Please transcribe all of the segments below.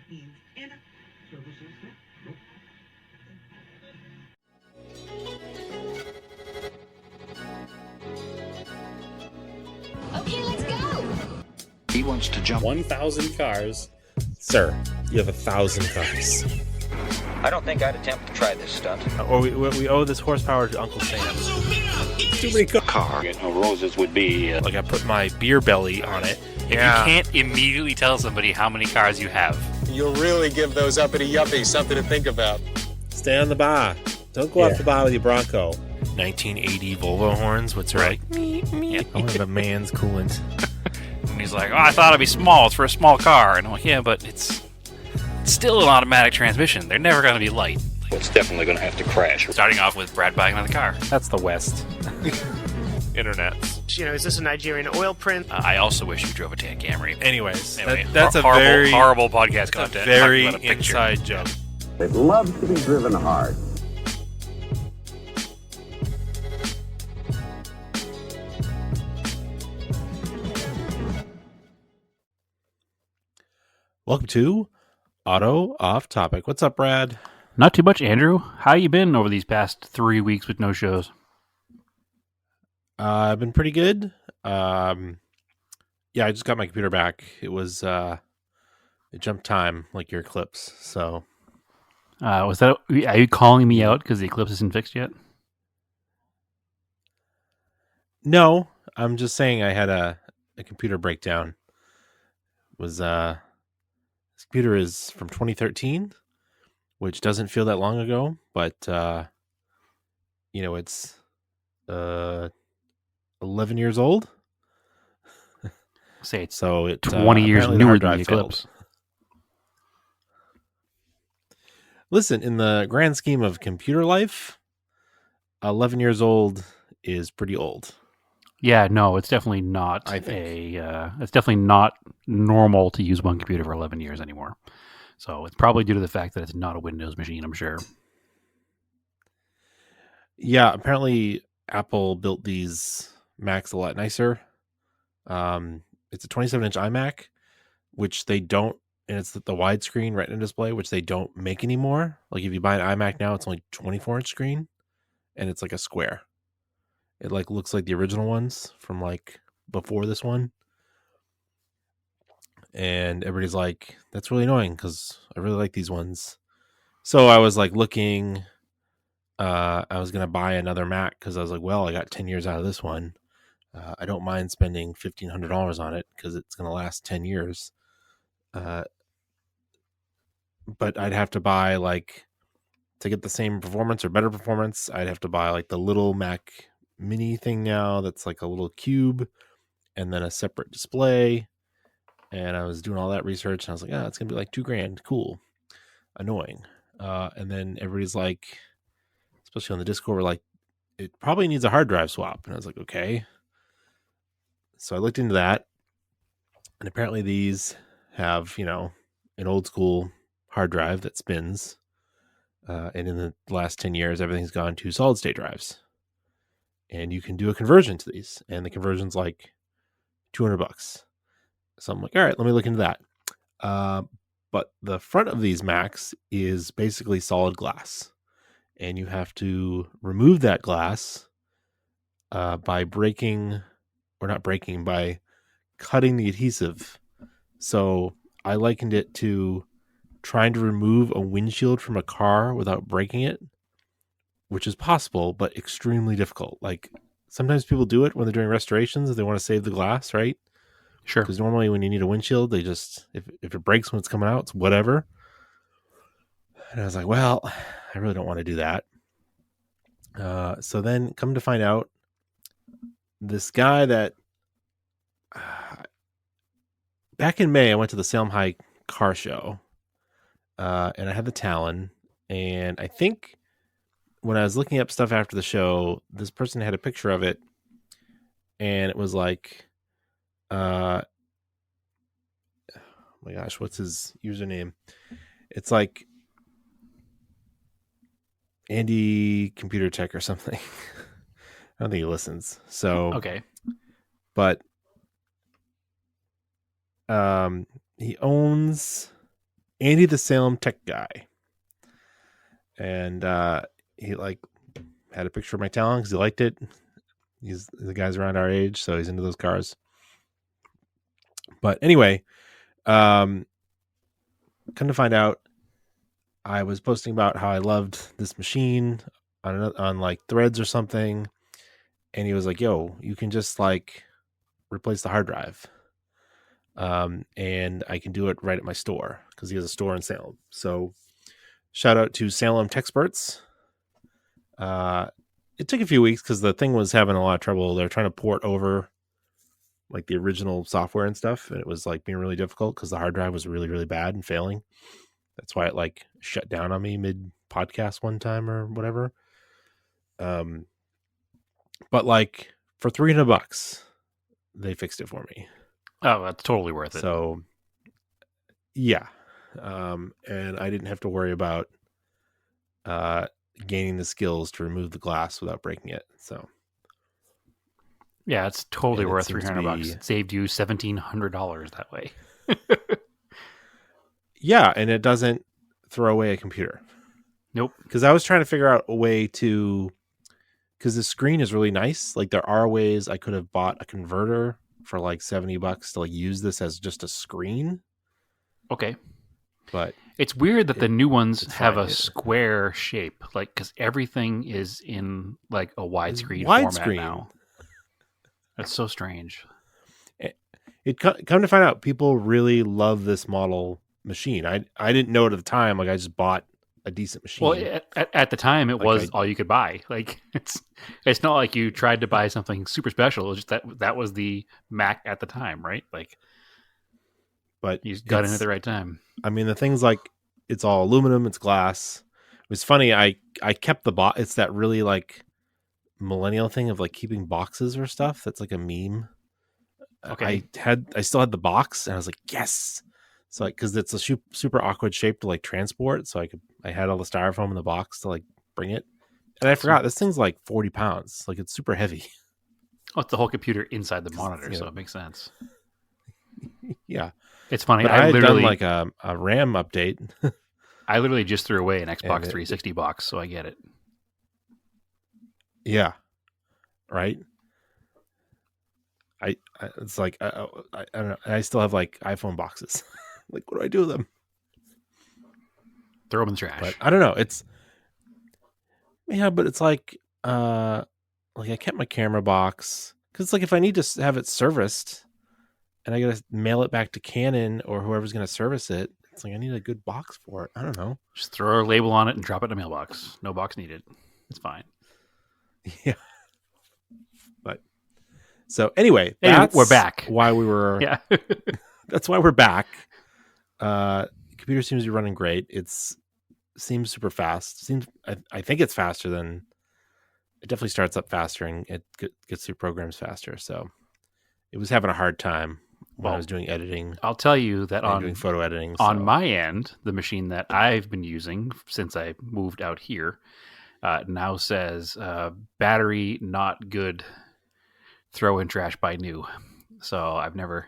Okay, let's go. He wants to jump 1,000 cars. Sir, you have 1,000 cars. I don't think I'd attempt to try this stunt. Or we owe this horsepower to Uncle Sam. Too many cars. Car. You know, roses would be... Like I put my beer belly on it. If you can't immediately tell somebody how many cars you have. You'll really give those uppity yuppies something to think about. Stay on the bar. Don't go off the bar with your Bronco. 1980 Volvo horns, what's right? Yeah. I want the man's coolant. And he's like, oh, I thought it'd be small. It's for a small car. And I'm like, yeah, but it's still an automatic transmission. They're never going to be light. It's definitely going to have to crash. Starting off with Brad buying another car. That's the West. Internet. You know, is this a Nigerian oil print? I also wish you drove a tan Camry. Anyways, Anyway, that's a horrible, very horrible podcast content. very Talking about a picture. inside joke. It loves to be driven hard. Welcome to Auto Off Topic. What's up, Brad? Not too much, Andrew. How you been over these past 3 weeks with no shows? I've been pretty good. Yeah, I just got my computer back. It was it jumped time like your Eclipse. So Was that? Are you calling me out because the Eclipse isn't fixed yet? no, I'm just saying I had a computer breakdown. It was this computer is from 2013, which doesn't feel that long ago, but you know, it's 11 years old. Say it's So it 20 years apparently the newer hard than the drive failed. Eclipse. Listen, in the grand scheme of computer life, 11 years old is pretty old. Yeah, no, it's definitely not. I think. It's definitely not normal to use one computer for 11 years anymore. So it's probably due to the fact that it's not a Windows machine, I'm sure. Yeah, apparently Apple built these Macs a lot nicer. It's a 27-inch iMac, which they don't, and it's the widescreen Retina display, which they don't make anymore. Like if you buy an iMac now, it's only 24-inch screen, and it's like a square. It like looks like the original ones from like before this one. And everybody's like, that's really annoying because I really like these ones. So I was like looking, I was going to buy another Mac because I was like, well, I got 10 years out of this one. I don't mind spending $1,500 on it because it's going to last 10 years. But I'd have to buy like, to get the same performance or better performance, I'd have to buy like the little Mac Mini thing now that's like a little cube and then a separate display. And I was doing all that research and I was like, it's gonna be like $2,000. Cool. Annoying. And then everybody's like, especially on the Discord, we're like, it probably needs a hard drive swap. And I was like, okay. So I looked into that, and apparently these have, you know, an old school hard drive that spins. And in the last 10 years, everything's gone to solid state drives. And you can do a conversion to these, and the conversion's like $200. So I'm like, all right, let me look into that. But the front of these Macs is basically solid glass, and you have to remove that glass by by cutting the adhesive. So I likened it to trying to remove a windshield from a car without breaking it, which is possible, but extremely difficult. Like sometimes people do it when they're doing restorations if they want to save the glass, right? Sure. Because normally when you need a windshield, they just, if it breaks when it's coming out, it's whatever. And I was like, well, I really don't want to do that. So then come to find out, this guy that back in May, I went to the Salem High car show, and I had the Talon, and I think when I was looking up stuff after the show, this person had a picture of it, and it was like, oh my gosh, what's his username? It's like Andy Computer Tech or something. I don't think he listens. So Okay. but he owns Andy the Salem tech guy. And he like had a picture of my Talon because he liked it. He's the guy's around our age, so he's into those cars. But anyway, come to find out, I was posting about how I loved this machine on like Threads or something, and he was like, "Yo, you can just like replace the hard drive, and I can do it right at my store because he has a store in Salem." So, shout out to Salem Techsperts. It took a few weeks because the thing was having a lot of trouble. They're trying to port over like the original software and stuff, and it was like being really difficult because the hard drive was really, really bad and failing. That's why it like shut down on me mid podcast one time or whatever. But like for $300, they fixed it for me. Oh, that's totally worth it. So yeah. And I didn't have to worry about gaining the skills to remove the glass without breaking it. So yeah, it's totally and it worth seems to $300. be- It saved you $1,700 that way. yeah, and it doesn't throw away a computer. Nope. Because I was trying to figure out a way to, because the screen is really nice. Like there are ways I could have bought a converter for like $70 to like use this as just a screen. Okay. But It's weird that the new ones it's have fine. a square shape, like because everything is in like a widescreen format widescreen. now. That's so strange. Come to find out, people really love this model machine. I didn't know it at the time. Like I just bought a decent machine. Well, at the time, it Like was all you could buy. Like it's not like you tried to buy something super special. It was just that was the Mac at the time, right? Like but you just got in it's- at the right time. I mean, the thing's like it's all aluminum, it's glass. It was funny. I kept the box. It's that really like millennial thing of like keeping boxes or stuff. That's like a meme. Okay. I still had the box, and I was like, yes. So like, because it's a super awkward shape to like transport, so I had all the styrofoam in the box to like bring it, and I forgot this thing's like 40 pounds. Like it's super heavy. Oh, it's the whole computer inside the monitor, you so know. it makes sense. Yeah, It's funny. but I had literally done like a RAM update. I literally just threw away an Xbox it- 360 box, so I get it. Yeah, right. I it's like I don't know. I still have like iPhone boxes. Like, what do I do with them? Throw them in the trash. But I don't know. It's but it's like I kept my camera box because it's like if I need to have it serviced and I gotta mail it back to Canon or whoever's gonna service it, it's like I need a good box for it. I don't know. Just throw a label on it and drop it in a mailbox. No box needed. It's fine. Yeah. But so anyway, Anyway, that's we're back. Why we were Yeah. that's why we're back. Computer seems to be running great. Seems super fast. I think it's faster than it definitely starts up faster and it gets through programs faster. So it was having a hard time when I was doing editing I'll tell you that and doing photo editing. on so- my end, the machine that I've been using since I moved out here now says battery not good, throw in trash by new. So I've never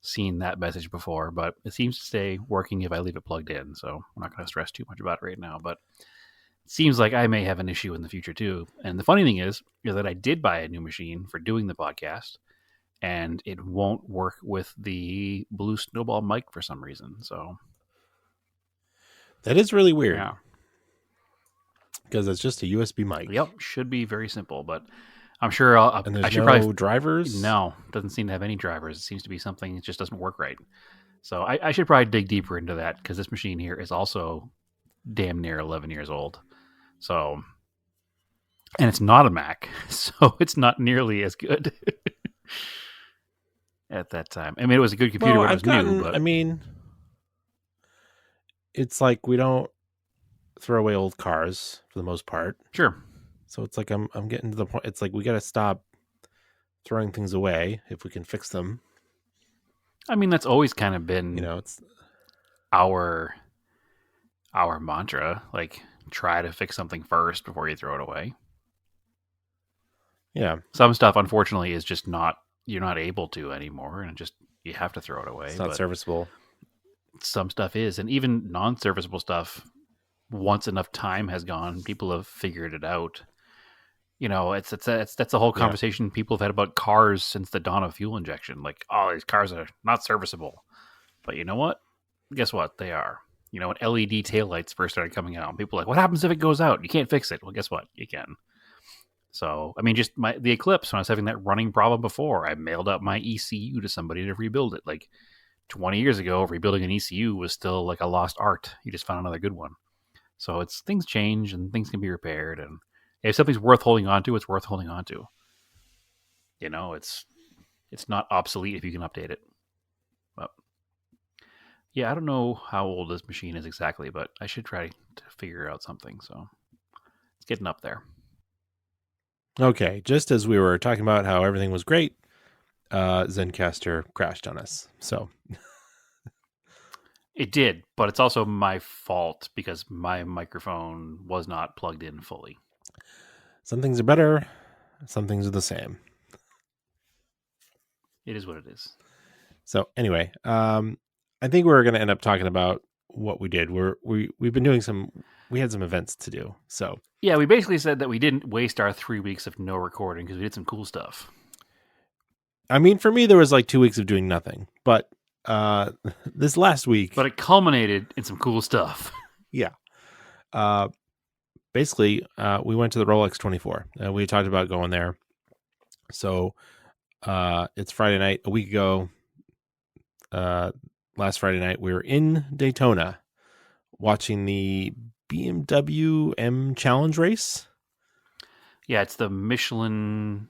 seen that message before, but it seems to stay working if I leave it plugged in. So I'm not going to stress too much about it right now, but it seems like I may have an issue in the future too. And the funny thing is that I did buy a new machine for doing the podcast, and it won't work with the Blue Snowball mic for some reason. So that is really weird. yeah. Because it's just a USB mic. Yep, should be very simple, but I'm sure And there's I should no probably drivers. No, doesn't seem to have any drivers. It seems to be something that just doesn't work right. So I should probably dig deeper into that because this machine here is also damn near 11 years old. So, and it's not a Mac, so it's not nearly as good at that time. I mean, it was a good computer when it was new, but I mean, it's like we don't throw away old cars for the most part. sure. So it's like I'm getting to the point. It's like we got to stop throwing things away if we can fix them. I mean, that's always kind of been It's our mantra. Like, try to fix something first before you throw it away. yeah, Some stuff, unfortunately, is just not, you're not able to anymore, and you have to throw it away. it's not but serviceable. some stuff is, and even non-serviceable stuff. Once enough time has gone, people have figured it out. It's that's the whole conversation people have had about cars since the dawn of fuel injection. Like, oh, these cars are not serviceable, but you know what? Guess what? They are. When LED taillights first started coming out, people were like, what happens if it goes out? You can't fix it. Well, guess what? You can. So, I mean, just the Eclipse, when I was having that running problem before, I mailed out my ECU to somebody to rebuild it. Like 20 years ago, rebuilding an ECU was still like a lost art. You just found another good one. So things change and things can be repaired. And if something's worth holding on to, it's worth holding on to. It's not obsolete if you can update it. But yeah, I don't know how old this machine is exactly, but I should try to figure out something. So it's getting up there. Okay, just as we were talking about how everything was great, Zencaster crashed on us. So it did, but it's also my fault because my microphone was not plugged in fully. Some things are better, some things are the same. It is what it is. So anyway, I think we're going to end up talking about what we did. We've been doing we had some events to do. So yeah, we basically said that we didn't waste our 3 weeks of no recording because we did some cool stuff. I mean, for me, there was like 2 weeks of doing nothing, but this last week, but it culminated in some cool stuff. Yeah. Basically, we went to the Rolex 24. We talked about going there. So it's Friday night. A week ago, last Friday night, we were in Daytona watching the BMW M Challenge race. Yeah, it's the Michelin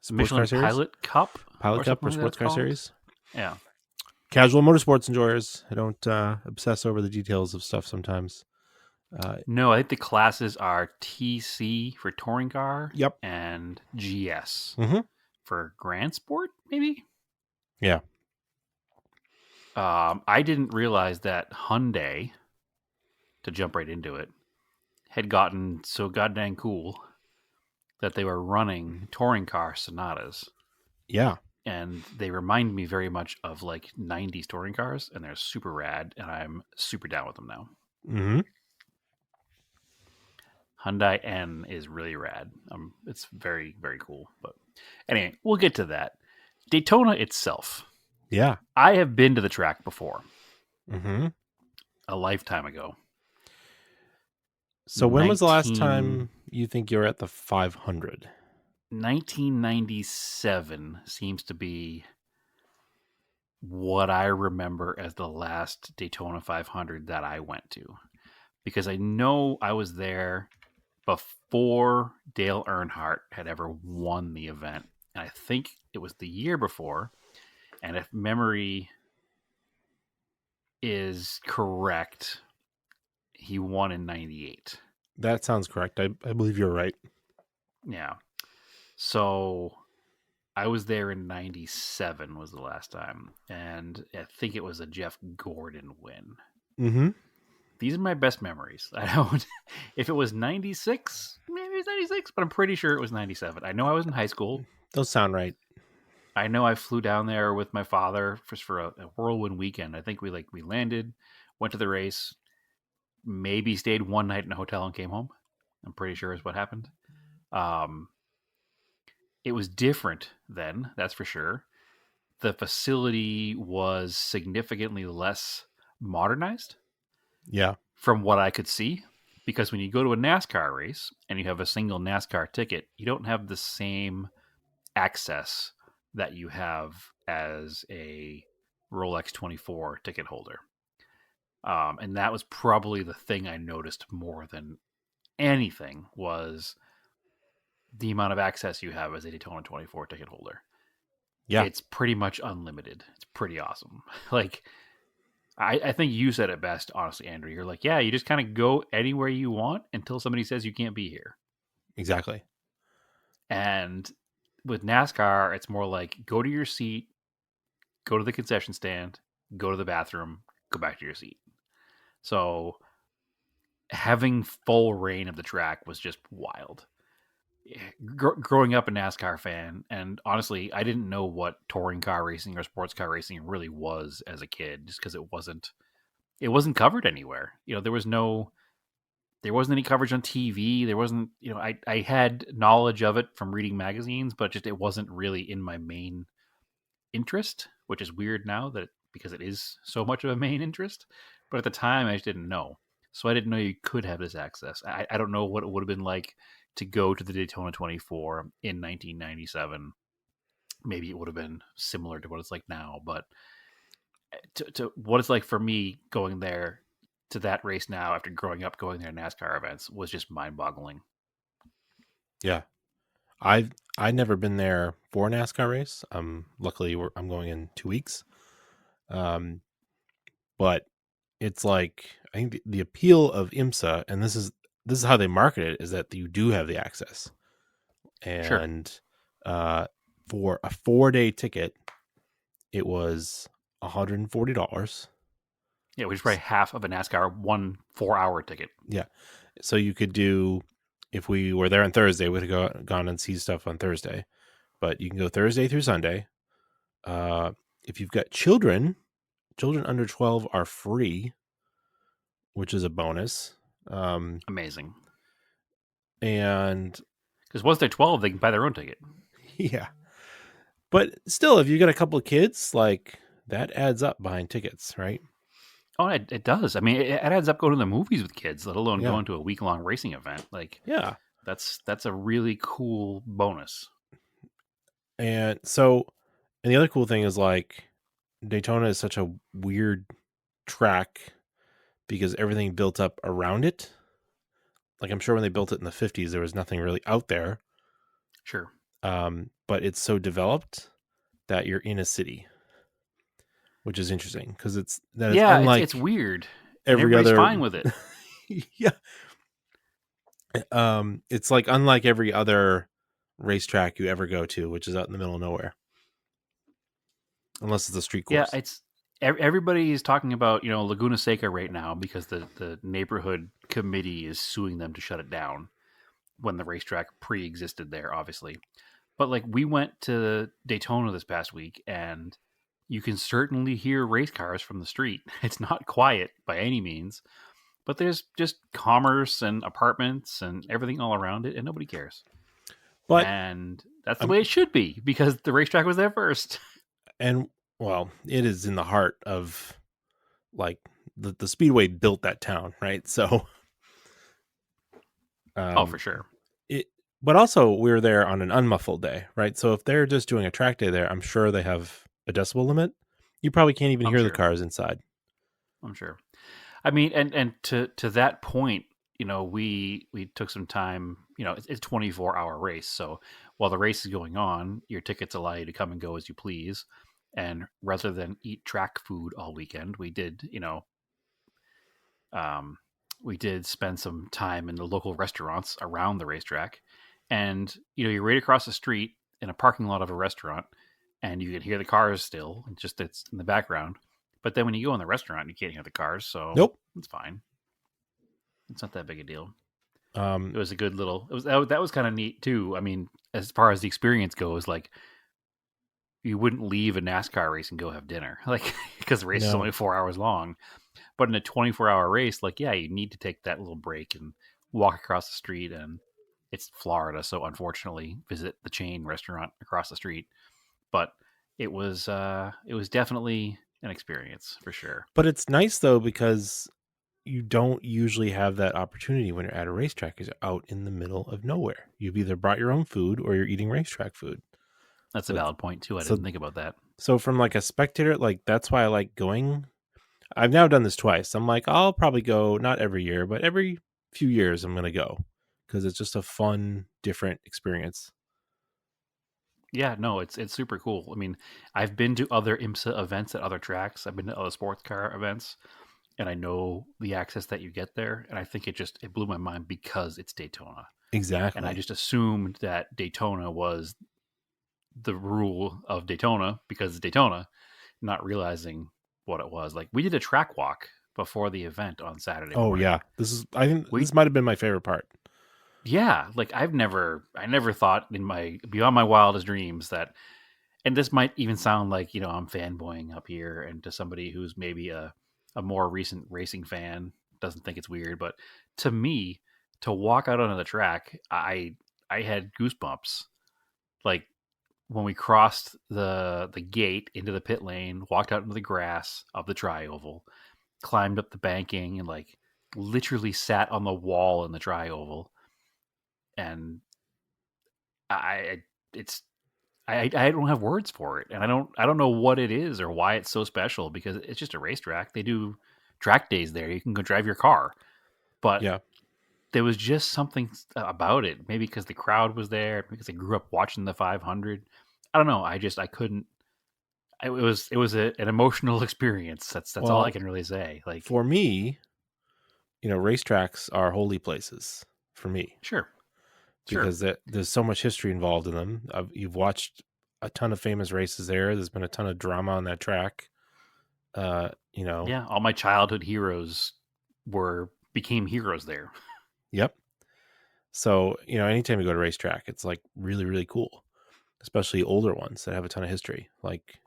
Car Series? Pilot Cup or Sports Car Series. Yeah. Casual motorsports enjoyers. I don't obsess over the details of stuff sometimes. No, I think the classes are TC for touring car. Yep. And GS for Grand Sport, maybe? Yeah. I didn't realize that Hyundai, to jump right into it, had gotten so goddamn cool that they were running touring car Sonatas. Yeah. And they remind me very much of like 90s touring cars, and they're super rad, and I'm super down with them now. Mm-hmm. Hyundai N is really rad. It's very, very cool. But anyway, we'll get to that. Daytona itself. Yeah. I have been to the track before. Mm-hmm. A lifetime ago. So when was the last time you think you were at the 500? 1997 seems to be what I remember as the last Daytona 500 that I went to. Because I know I was there before Dale Earnhardt had ever won the event. And I think it was the year before. And if memory is correct, he won in 98. That sounds correct. I believe you're right. Yeah. So I was there in 97 was the last time. And I think it was a Jeff Gordon win. Mm-hmm. These are my best memories. I don't. If it was 96, maybe it was 96, but I'm pretty sure it was 97. I know I was in high school. Those sound right. I know I flew down there with my father for a whirlwind weekend. I think we landed, went to the race, maybe stayed one night in a hotel and came home. I'm pretty sure is what happened. It was different then, that's for sure. The facility was significantly less modernized. Yeah. From what I could see, because when you go to a NASCAR race and you have a single NASCAR ticket, you don't have the same access that you have as a Rolex 24 ticket holder. And that was probably the thing I noticed more than anything was the amount of access you have as a Daytona 24 ticket holder. Yeah. It's pretty much unlimited. It's pretty awesome. Like, I think you said it best, honestly, Andrew. You're like, yeah, you just kind of go anywhere you want until somebody says you can't be here. Exactly. And with NASCAR, it's more like go to your seat, go to the concession stand, go to the bathroom, go back to your seat. So having full reign of the track was just wild. growing up a NASCAR fan, and honestly, I didn't know what touring car racing or sports car racing really was as a kid, just because it wasn't covered anywhere. There wasn't any coverage on TV. There wasn't, I had knowledge of it from reading magazines, but just it wasn't really in my main interest, which is weird now because it is so much of a main interest. But at the time, I just didn't know. So I didn't know you could have this access. I don't know what it would have been like to go to the Daytona 24 in 1997. Maybe it would have been similar to what it's like now, but to what it's like for me going there to that race now after growing up going there NASCAR events was just mind-boggling. Yeah. I've never been there for a NASCAR race. Luckily I'm going in 2 weeks. But it's like, I think the appeal of IMSA, and this is how they market it, is that you do have the access. And for a 4-day ticket, it was $140. Yeah, which is probably half of a NASCAR 1 4-hour ticket. Yeah. So you could do, if we were there on Thursday, we'd have gone and see stuff on Thursday. But you can go Thursday through Sunday. If you've got children under 12 are free, which is a bonus. Amazing. And because once they're 12, they can buy their own ticket. Yeah. But still, if you got a couple of kids, like, that adds up buying tickets, right? Oh, it does. I mean, it adds up going to the movies with kids, let alone going to a week-long racing event. Like, yeah, that's a really cool bonus. And so, and the other cool thing is, like, Daytona is such a weird track because everything built up around it. Like, I'm sure when they built it in the 50s, there was nothing really out there. Sure. But it's so developed that you're in a city, which is interesting because it's unlike it's weird. Every other fine with it. Yeah. It's like unlike every other racetrack you ever go to, which is out in the middle of nowhere, unless it's a street course. Yeah, it's everybody is talking about Laguna Seca right now because the neighborhood committee is suing them to shut it down when the racetrack pre-existed there, obviously. But like, we went to Daytona this past week, and you can certainly hear race cars from the street. It's not quiet by any means, but there's just commerce and apartments and everything all around it, and nobody cares. And that's the way it should be because the racetrack was there first. And, well, it is in the heart of, like, the Speedway built that town, right? So, for sure. But also, we were there on an unmuffled day, right? So if they're just doing a track day there, I'm sure they have a decibel limit. You probably can't even hear the cars inside. I'm sure. I mean, and to that point, we took some time. It's a 24-hour race, so while the race is going on, your tickets allow you to come and go as you please. And rather than eat track food all weekend, we did, we did spend some time in the local restaurants around the racetrack. And, you're right across the street in a parking lot of a restaurant, and you can hear the cars still, it's in the background. But then when you go in the restaurant, you can't hear the cars, so nope, it's fine. It's not that big a deal. It was a good little. That was kind of neat too. I mean, as far as the experience goes, like, you wouldn't leave a NASCAR race and go have dinner, like, because the race is only 4 hours long. But in a 24-hour race, like, yeah, you need to take that little break and walk across the street. And it's Florida, so unfortunately, visit the chain restaurant across the street. But it was definitely an experience for sure. But it's nice though, because you don't usually have that opportunity when you're at a racetrack, because you're out in the middle of nowhere. You've either brought your own food or you're eating racetrack food. That's a valid point too. I didn't think about that. So from like a spectator, like, that's why I like going. I've now done this twice. I'm like, I'll probably go, not every year, but every few years I'm going to go, because it's just a fun, different experience. Yeah, no, it's super cool. I mean, I've been to other IMSA events at other tracks. I've been to other sports car events, and I know the access that you get there. And I think it blew my mind because it's Daytona. Exactly. And I just assumed that Daytona was the rule of Daytona because it's Daytona, not realizing what it was. Like, we did a track walk before the event on Saturday morning. Yeah. I think this might have been my favorite part. Yeah, like I never thought beyond my wildest dreams that, and this might even sound like, I'm fanboying up here, and to somebody who's maybe a more recent racing fan doesn't think it's weird, but to me, to walk out onto the track, I had goosebumps. Like when we crossed the gate into the pit lane, walked out into the grass of the tri-oval, climbed up the banking, and like literally sat on the wall in the tri-oval, and I it's I don't have words for it, and I don't know what it is or why it's so special, because it's just a racetrack. They do track days there. You can go drive your car, but Yeah. there was just something about it. Maybe because the crowd was there, because I grew up watching the 500. I don't know. I couldn't. It was an emotional experience. That's all Well, I can really say. Like, for me, racetracks are holy places for me sure. because there's so much history involved in them. You've watched a ton of famous races there. There's been a ton of drama on that track. Yeah, all my childhood heroes became heroes there. Yep. So, anytime you go to a racetrack, it's like really, really cool, especially older ones that have a ton of history. Like,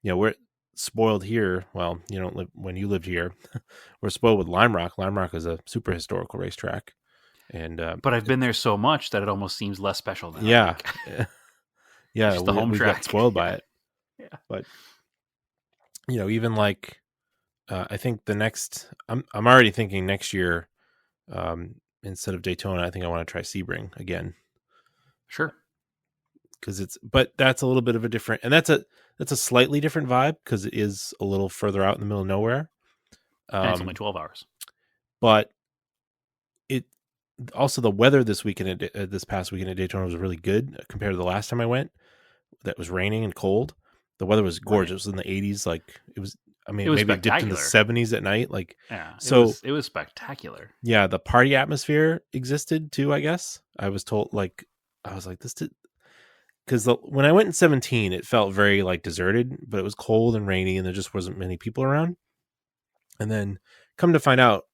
we're spoiled here. Well, you don't live when you lived here. We're spoiled with Lime Rock. Lime Rock is a super historical racetrack. And But I've been there so much that it almost seems less special now. yeah. Yeah, just the home we track. got spoiled by it. Yeah. But even like I think the next I'm already thinking next year, instead of Daytona, I think I want to try Sebring again. Sure. But that's a little bit of a different, and that's a slightly different vibe because it is a little further out in the middle of nowhere. And it's only 12 hours. But it also, the weather this past weekend at Daytona was really good compared to the last time I went. That was raining and cold. The weather was gorgeous. Right. In the 80s. Like it was maybe it dipped in the 70s at night. Like, yeah, it was spectacular. Yeah. The party atmosphere existed too, I guess. I was told, because when I went in 17, it felt very like deserted, but it was cold and rainy and there just wasn't many people around. And then come to find out,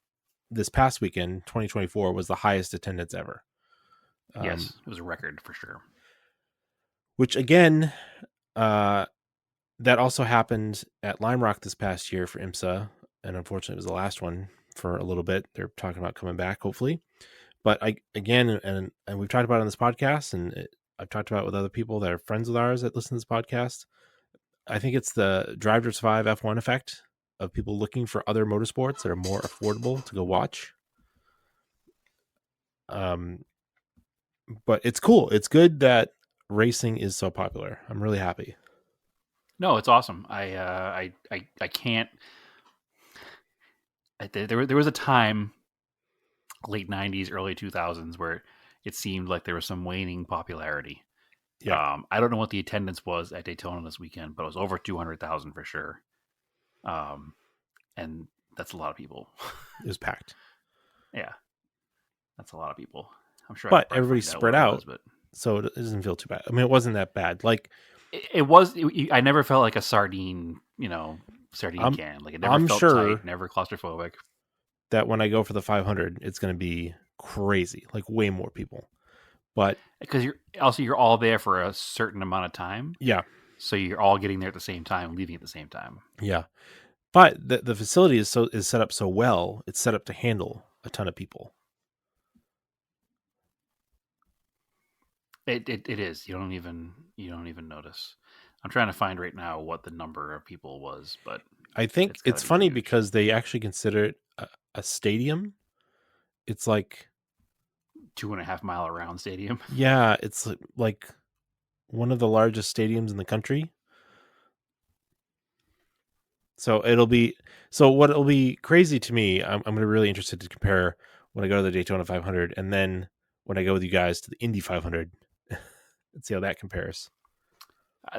this past weekend, 2024, was the highest attendance ever. Yes, it was a record for sure. Which again, that also happened at Lime Rock this past year for IMSA, and unfortunately, it was the last one for a little bit. They're talking about coming back, hopefully. But and we've talked about it on this podcast, and I've talked about it with other people that are friends with ours that listen to this podcast. I think it's the Drive to Survive F1 effect of people looking for other motorsports that are more affordable to go watch. But it's cool. It's good that racing is so popular. I'm really happy. No, it's awesome. I can't. There was a time, late 90s, early 2000s, where it seemed like there was some waning popularity. Yeah. I don't know what the attendance was at Daytona this weekend, but it was over 200,000 for sure. And that's a lot of people. It was packed. Yeah, that's a lot of people. I'm sure. But everybody's spread out, so it doesn't feel too bad. I mean, it wasn't that bad. Like it was. I never felt like a sardine, can. Like it never felt tight, never claustrophobic. That when I go for the 500, it's going to be crazy, like way more people. But because you're all there for a certain amount of time. Yeah. So you're all getting there at the same time, leaving at the same time. Yeah. But the facility is set up so well. It's set up to handle a ton of people. It is. You don't even notice. I'm trying to find right now what the number of people was, but I think it's funny because they actually consider it a stadium. It's like 2.5 mile around stadium. Yeah, it's like one of the largest stadiums in the country. So it'll be crazy to me. I'm going to be really interested to compare when I go to the Daytona 500 and then when I go with you guys to the Indy 500 and see how that compares.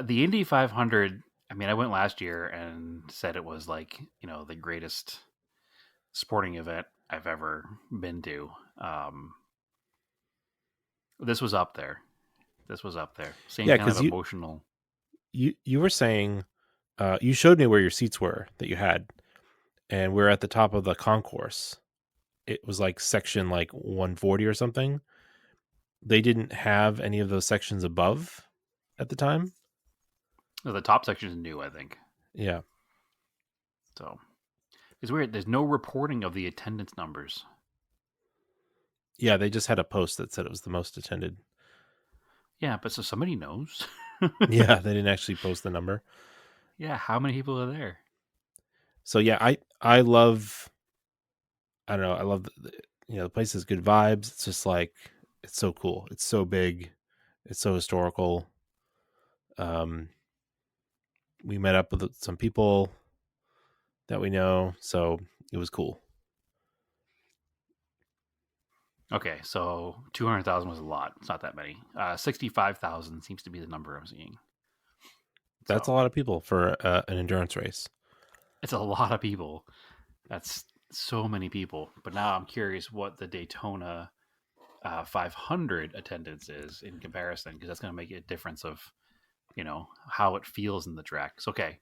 The Indy 500, I mean, I went last year and said it was like, the greatest sporting event I've ever been to. This was up there. Same kind of emotional. You were saying, you showed me where your seats were that you had, and we're at the top of the concourse. It was like section like 140 or something, they didn't have any of those sections above at the time. No, the top section is new, I think. Yeah. So it's weird. There's no reporting of the attendance numbers. Yeah, they just had a post that said it was the most attended. Yeah, but so somebody knows. Yeah, they didn't actually post the number. Yeah, how many people are there? So yeah, I love. I don't know. I love the place has good vibes. It's just like it's so cool. It's so big. It's so historical. We met up with some people that we know, so it was cool. Okay, so 200,000 was a lot. It's not that many. 65,000 seems to be the number I'm seeing. That's a lot of people for an endurance race. It's a lot of people. That's so many people. But now I'm curious what the Daytona 500 attendance is in comparison, because that's going to make a difference of, how it feels in the track. So, okay,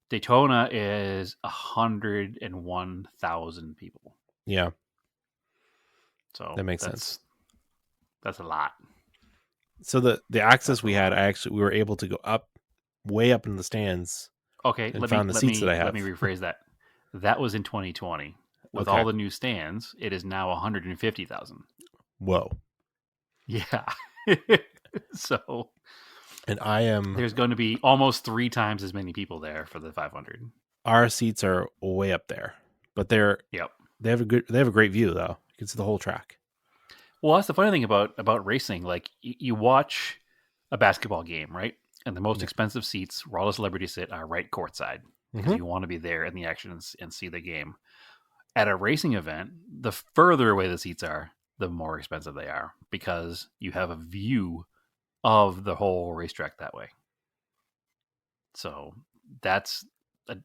Daytona is 101,000 people. Yeah. So that makes sense. That's a lot. So the access we had, we were able to go up, way up in the stands. Okay, and let found me the seats that I have. let me rephrase that. That was in 2020. With Okay. all the new stands, it is now 150,000. Whoa. Yeah. So, and there's going to be almost 3 times as many people there for the 500. Our seats are way up there, but they have a great view though. You can see the whole track. Well, that's the funny thing about racing. Like you watch a basketball game, right? And the most expensive seats where all the celebrities sit are right courtside because you want to be there in the action and see the game. At a racing event, the further away the seats are, the more expensive they are because you have a view of the whole racetrack that way. So that's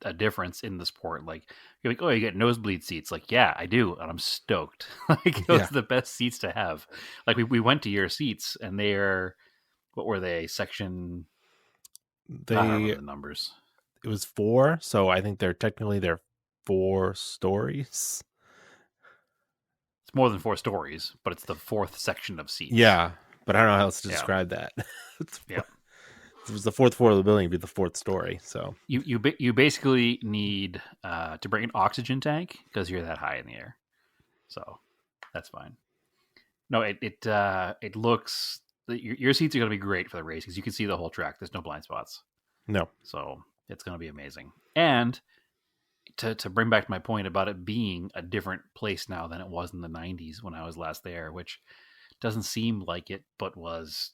a difference in the sport. Like you're like, oh, you get nosebleed seats. Like, yeah, I do, and I'm stoked. Like those are the best seats to have. Like we went to your seats, and they're what were they? Section. I don't remember the numbers. It was 4, so I think they're 4 stories. It's more than 4 stories, but it's the 4th section of seats. Yeah, but I don't know how else to describe that. Yeah. If it was the 4th floor of the building, it'd be the 4th story. So you basically need to bring an oxygen tank because you're that high in the air. So that's fine. No, it looks your seats are going to be great for the race because you can see the whole track. There's no blind spots. No, so it's going to be amazing. And to bring back my point about it being a different place now than it was in the 90s when I was last there, which doesn't seem like it, but was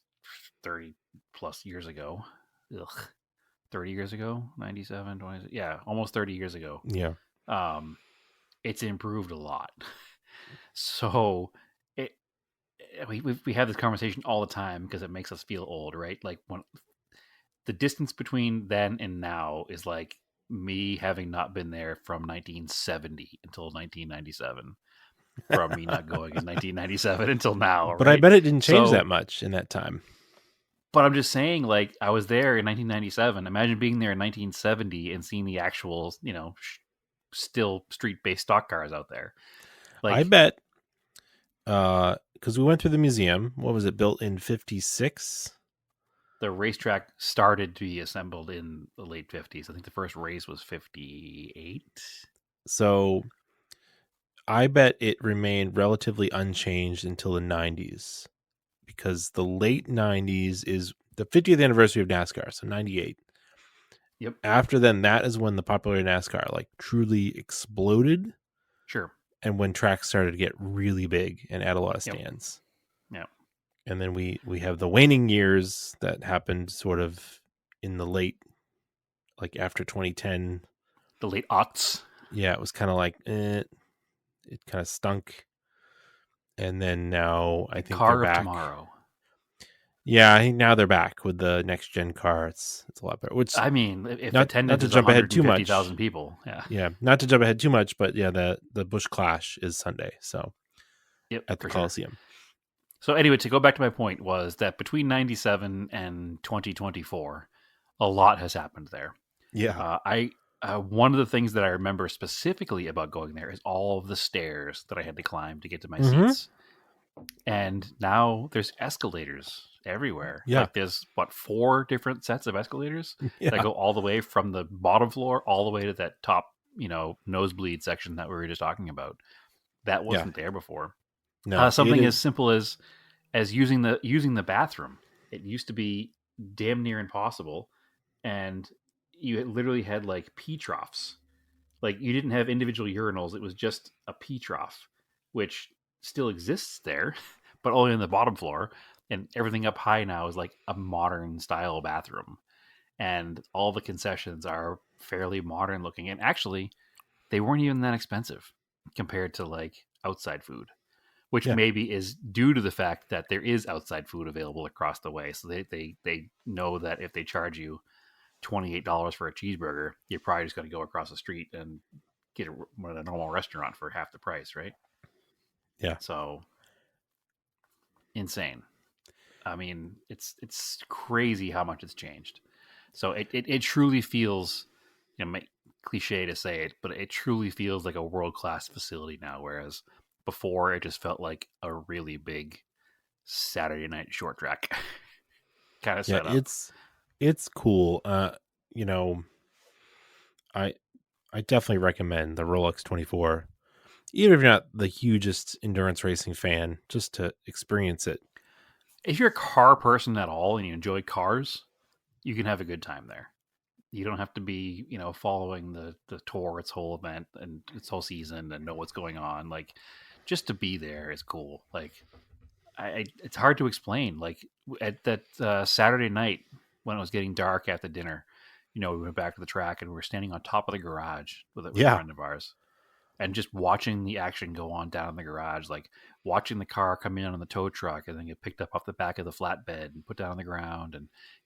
30 plus years ago. 30 years ago, 97, 20, yeah, almost 30 years ago. Yeah. It's improved a lot. So we have this conversation all the time because it makes us feel old, right? Like when the distance between then and now is like me having not been there from 1970 until 1997, from me not going in 1997 until now. But right? I bet it didn't change that much in that time. But I'm just saying, like, I was there in 1997. Imagine being there in 1970 and seeing the actual, still street-based stock cars out there. Like, I bet, because we went through the museum. What was it, built in 56? The racetrack started to be assembled in the late 50s. I think the first race was 58. So I bet it remained relatively unchanged until the 90s. Because the late 90s is the 50th anniversary of NASCAR, so 98. Yep. After then, that is when the popularity of NASCAR like truly exploded. Sure. And when tracks started to get really big and add a lot of stands. Yep. And then we have the waning years that happened sort of in the late, like after 2010. The late aughts. Yeah, it was kind of like, it kind of stunk. And then now I think car they're back. Of tomorrow. Yeah, I think now they're back with the next gen car. It's a lot better. Which I mean, if not attendance to is jump ahead too much, 150,000 people. Yeah, not to jump ahead too much, but yeah, the Busch Clash is Sunday, so at the Coliseum. Sure. So anyway, to go back to my point was that between 97 and 2024, a lot has happened there. Yeah, one of the things that I remember specifically about going there is all of the stairs that I had to climb to get to my seats. And now there's escalators everywhere. Yeah. Like there's 4 different sets of escalators Yeah. that go all the way from the bottom floor all the way to that top, nosebleed section that we were just talking about. That wasn't there before. No, Something as simple as using the bathroom. It used to be damn near impossible, and you literally had like pee troughs. Like you didn't have individual urinals; it was just a pee trough, which still exists there, but only on the bottom floor. And everything up high now is like a modern style bathroom, and all the concessions are fairly modern looking. And actually, they weren't even that expensive compared to like outside food, which Yeah. maybe is due to the fact that there is outside food available across the way. So they know that if they charge you $28 for a cheeseburger, you're probably just going to go across the street and get one at a normal restaurant for half the price, right? Yeah. So insane. I mean, it's crazy how much it's changed. So it truly feels, cliche to say it, but it truly feels like a world class facility now. Whereas before, it just felt like a really big Saturday night short track kind of setup. It's cool. You know, I definitely recommend the Rolex 24, even if you're not the hugest endurance racing fan, just to experience it. If you're a car person at all and you enjoy cars, you can have a good time there. You don't have to be, following the tour, its whole event and its whole season and know what's going on. Like, just to be there is cool. Like, it's hard to explain. Like at that Saturday night when it was getting dark after dinner, we went back to the track and we were standing on top of the garage with a friend of ours, and just watching the action go on down in the garage, like watching the car come in on the tow truck and then get picked up off the back of the flatbed and put down on the ground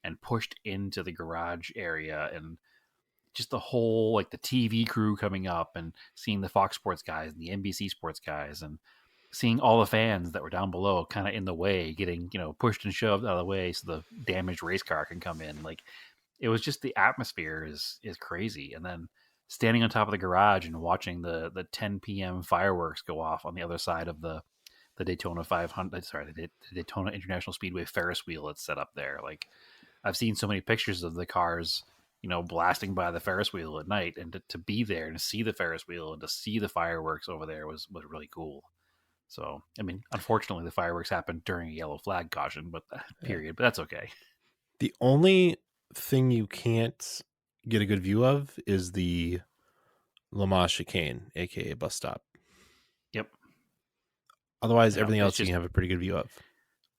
and pushed into the garage area, and just the whole, like, the TV crew coming up and seeing the Fox Sports guys and the NBC Sports guys and seeing all the fans that were down below kind of in the way getting, pushed and shoved out of the way so the damaged race car can come in. Like, it was just, the atmosphere is crazy. And then standing on top of the garage and watching the 10 p.m. fireworks go off on the other side of the Daytona 500, the Daytona International Speedway Ferris wheel that's set up there. Like, I've seen so many pictures of the cars, blasting by the Ferris wheel at night, and to be there and to see the Ferris wheel and to see the fireworks over there was really cool. So, I mean, unfortunately, the fireworks happened during a yellow flag caution, but that's okay. The only thing you can't get a good view of is the Le Mans chicane, aka bus stop. Yep. Otherwise, everything else you can have a pretty good view of.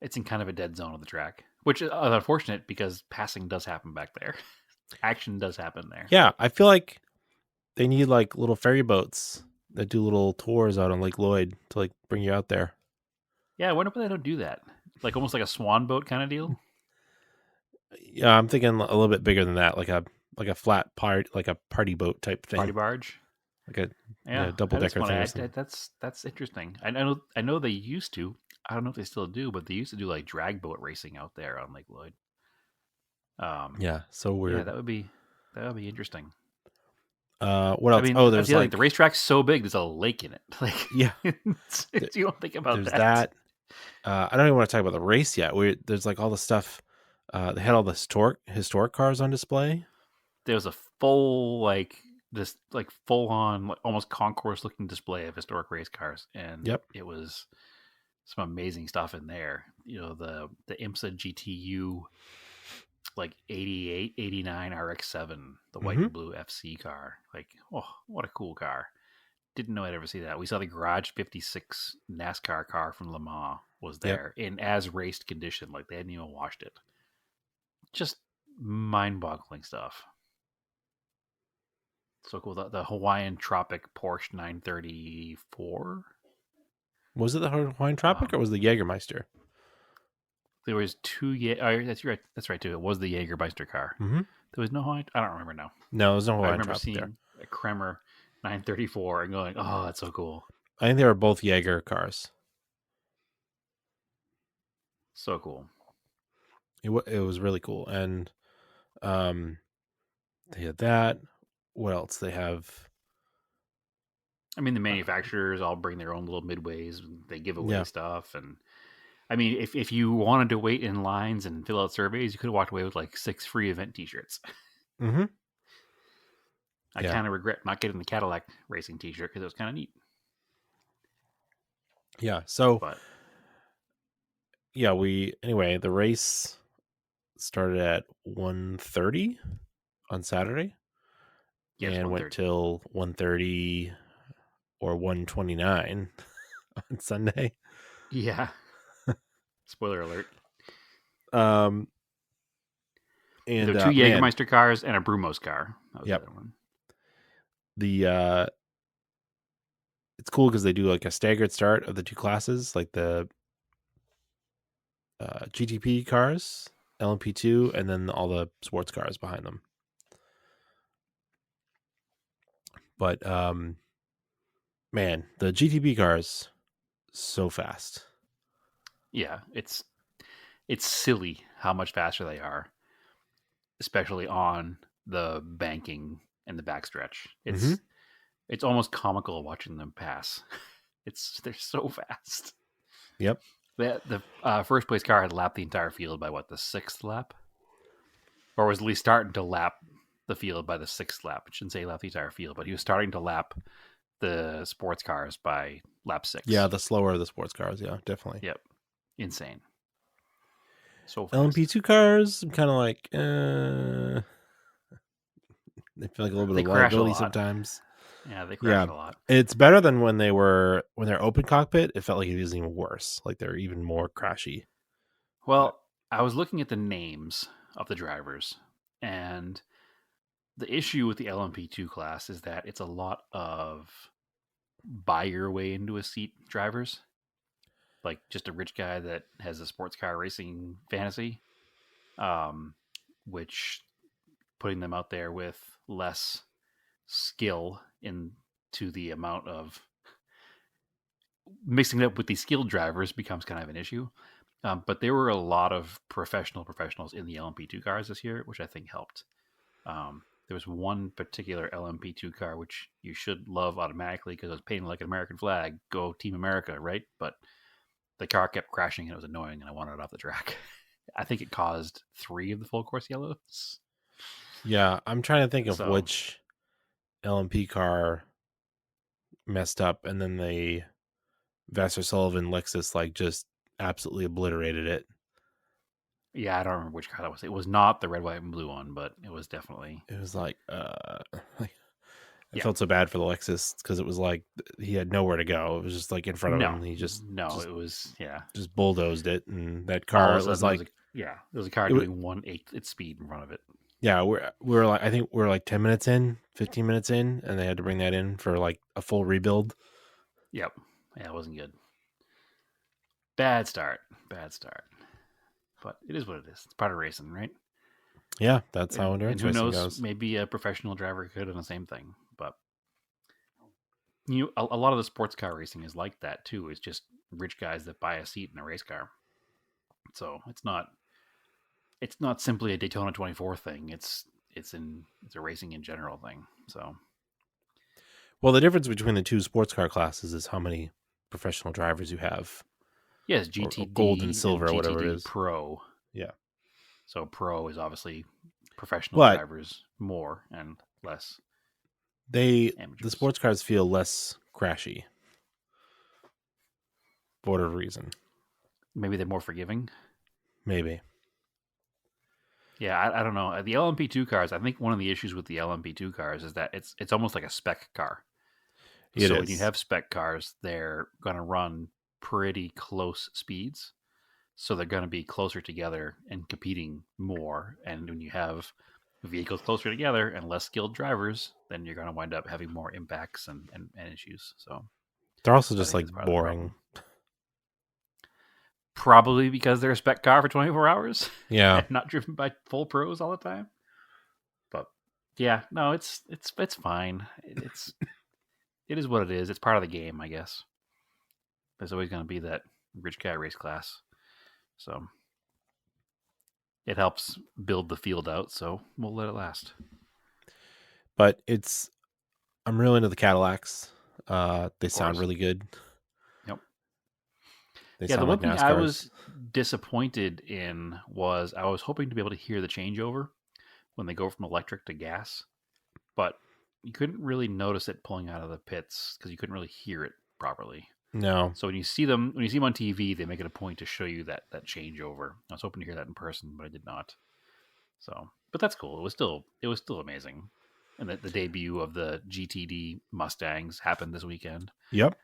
It's in kind of a dead zone of the track, which is unfortunate because passing does happen back there. Action does happen there. Yeah, I feel like they need like little ferry boats that do little tours out on Lake Lloyd to like bring you out there. Yeah, I wonder why they don't do that. Like almost like a swan boat kind of deal. Yeah, I'm thinking a little bit bigger than that, like a flat part, like a party boat type thing, Party barge, like a double decker thing. That's interesting. I know they used to. I don't know if they still do, but they used to do like drag boat racing out there on Lake Lloyd. Yeah, so weird. Yeah, that would be interesting. What else? I mean, there's like the racetrack's so big, there's a lake in it. Like, yeah, you don't think about there's that. I don't even want to talk about the race yet. There's like all the stuff. They had all the historic cars on display. There was a full full on almost concourse looking display of historic race cars, and it was some amazing stuff in there. The IMSA GTU. Like 88, 89 RX-7, the white and blue FC car. Like, oh, what a cool car. Didn't know I'd ever see that. We saw the Garage 56 NASCAR car from Le Mans was there in as raced condition. Like, they hadn't even washed it. Just mind-boggling stuff. So cool. The Hawaiian Tropic Porsche 934. Was it the Hawaiian Tropic or was it the Jägermeister? There was two. That's right. That's right too. It was the Jägermeister car. Mm-hmm. There was no Hawaiian. I don't remember now. No, there was no Hawaiian. I remember Tropic seeing there. a Kremer 934 and going, "Oh, that's so cool." I think they were both Jaeger cars. So cool. It was really cool, and they had that. What else? They have I mean, the manufacturers all bring their own little midways. And they give away Yeah. stuff, and I mean, if you wanted to wait in lines and fill out surveys, you could have walked away with like 6 free event T-shirts. Mm-hmm. I Yeah. kind of regret not getting the Cadillac racing T-shirt because it was kind of neat. Yeah. So But yeah, the race started at 1:30 on Saturday yes, and went 1:30. till 1:30 or 1:29 on Sunday. Yeah. Spoiler alert. And There were 2 Jägermeister cars and a Brumos car. That was Yep. the other one. It's cool because they do like a staggered start of the 2 classes, like the GTP cars, LMP2, and then all the sports cars behind them. But man, the GTP cars so fast. Yeah, it's silly how much faster they are, especially on the banking and the backstretch. It's almost comical watching them pass. They're so fast. Yep. The first place car had lapped the entire field by what, the 6th lap, or was at least starting to lap the field by the 6th lap. I shouldn't say lap the entire field, but he was starting to lap the sports cars by lap 6. Yeah, the slower of the sports cars. Yeah, definitely. Yep. Insane. So fast. LMP2 cars, I'm kind of like, they feel like a little bit They of crash a liability lot. sometimes. Yeah, they crash a lot. It's better than when they're open cockpit. It felt like it was even worse. Like they're even more crashy. Well, I was looking at the names of the drivers, and the issue with the LMP2 class is that it's a lot of buy your way into a seat drivers. Like just a rich guy that has a sports car racing fantasy, which putting them out there with less skill into the amount of mixing it up with the skilled drivers becomes kind of an issue. But there were a lot of professionals in the LMP2 cars this year, which I think helped. There was one particular LMP2 car which you should love automatically because it was painted like an American flag. Go Team America, right? But the car kept crashing and it was annoying, and I wanted it off the track. I think it caused 3 of the full course yellows. Yeah, I'm trying to think of which LMP car messed up, and then the Vassar Sullivan Lexus like just absolutely obliterated it. Yeah, I don't remember which car that was. It was not the red, white, and blue one, but it was definitely. It was like, I felt so bad for the Lexus because it was like he had nowhere to go. It was just like in front of him. He it was just bulldozed it, and that car was like there was a car doing 1/8 its speed in front of it. Yeah, we were like, I think we were like 10 minutes in, 15 minutes in, and they had to bring that in for like a full rebuild. Yep, yeah, it wasn't good. Bad start, but it is what it is. It's part of racing, right? Yeah, that's how endurance racing goes. Who knows? Maybe a professional driver could have done the same thing, but a lot of the sports car racing is like that too. It's just rich guys that buy a seat in a race car. So it's not simply a Daytona 24 thing. It's a racing in general thing. So, well, the difference between the 2 sports car classes is how many professional drivers you have. Yes, GTD, or gold and silver, and GTD whatever it is. Pro. Yeah. So Pro is obviously professional drivers more and less. The amateurs. sports cars feel less crashy for whatever reason. Maybe they're more forgiving. Maybe. Yeah, I don't know. The LMP2 cars, I think one of the issues with the LMP2 cars is that it's almost like a spec car. When you have spec cars, they're going to run pretty close speeds. So they're going to be closer together and competing more. And when you have vehicles closer together and less skilled drivers, then you're going to wind up having more impacts and issues. So they're also just like boring. Probably because they're a spec car for 24 hours. Yeah. And not driven by full pros all the time. But yeah, no, it's fine. It is what it is. It's part of the game, I guess. There's always going to be that rich guy race class. So it helps build the field out, so we'll let it last. But I'm really into the Cadillacs. They sound course. really good. Yep. They Yeah, the sound one like thing I NASCARs. was disappointed in was I was hoping to be able to hear the changeover when they go from electric to gas, but you couldn't really notice it pulling out of the pits because you couldn't really hear it properly. No. So when you see them on TV, they make it a point to show you that changeover. I was hoping to hear that in person, but I did not. So, but that's cool. It was still amazing. And the debut of the GTD Mustangs happened this weekend. Yep.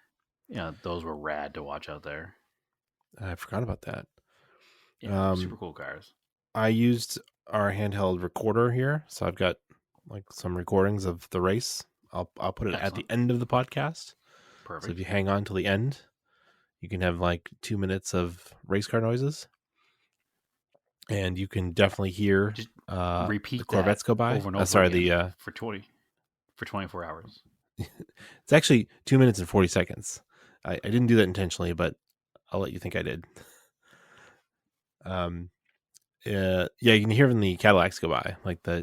Yeah, those were rad to watch out there. I forgot about that. Yeah, super cool cars. I used our handheld recorder here, so I've got like some recordings of the race. I'll put it at the end of the podcast. Perfect. So if you hang on till the end, you can have like 2 minutes of race car noises, and you can definitely hear Just the repeat Corvettes that go by. over and over Sorry, again for 24 hours. It's actually 2 minutes and 40 seconds. I didn't do that intentionally, but I'll let you think I did. Yeah, you can hear when the Cadillacs go by. Like the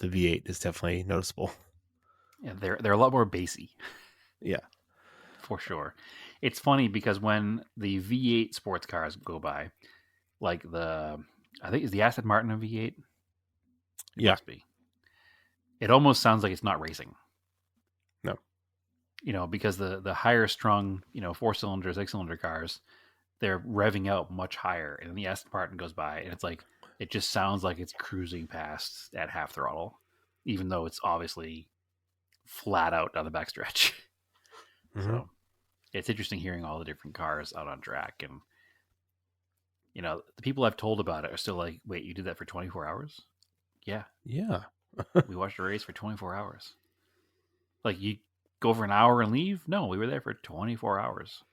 V8 is definitely noticeable. Yeah, they're a lot more bassy. Yeah, for sure. It's funny because when the V8 sports cars go by, like I think is the Aston Martin a V8? It must be. It almost sounds like it's not racing. No. Because the higher strung, 4-cylinder, 6-cylinder cars, they're revving out much higher, and the Aston Martin goes by, and it's like it just sounds like it's cruising past at half throttle, even though it's obviously flat out down the backstretch. Mm-hmm. So it's interesting hearing all the different cars out on track, and the people I've told about it are still like, "Wait, you did that for 24 hours?" Yeah. We watched a race for 24 hours. Like, you go for an hour and leave? No, we were there for 24 hours.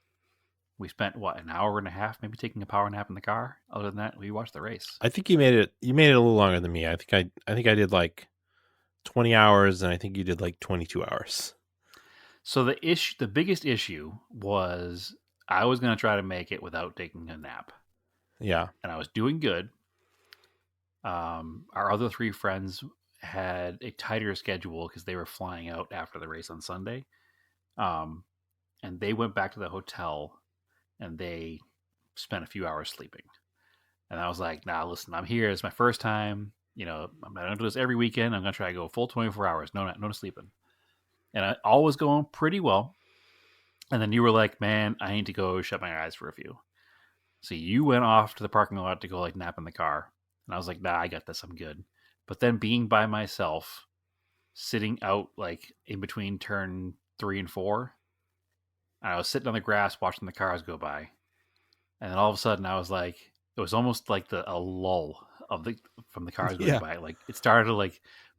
We spent an hour and a half, maybe taking a power nap in the car. Other than that, we watched the race. I think you made it a little longer than me. I think I did like 20 hours, and I think you did like 22 hours. So the biggest issue was I was going to try to make it without taking a nap. Yeah. And I was doing good. Our other 3 friends had a tighter schedule because they were flying out after the race on Sunday. And they went back to the hotel and they spent a few hours sleeping. And I was like, nah, listen, I'm here. It's my first time. I'm not going to do this every weekend. I'm going to try to go full 24 hours. No sleeping. And all was going pretty well. And then you were like, man, I need to go shut my eyes for a few. So you went off to the parking lot to go nap in the car. And I was like, nah, I got this. I'm good. But then being by myself, sitting out in between turn 3 and 4, I was sitting on the grass watching the cars go by. And then all of a sudden I was like, it was almost like a lull from the cars going by. Like, it started to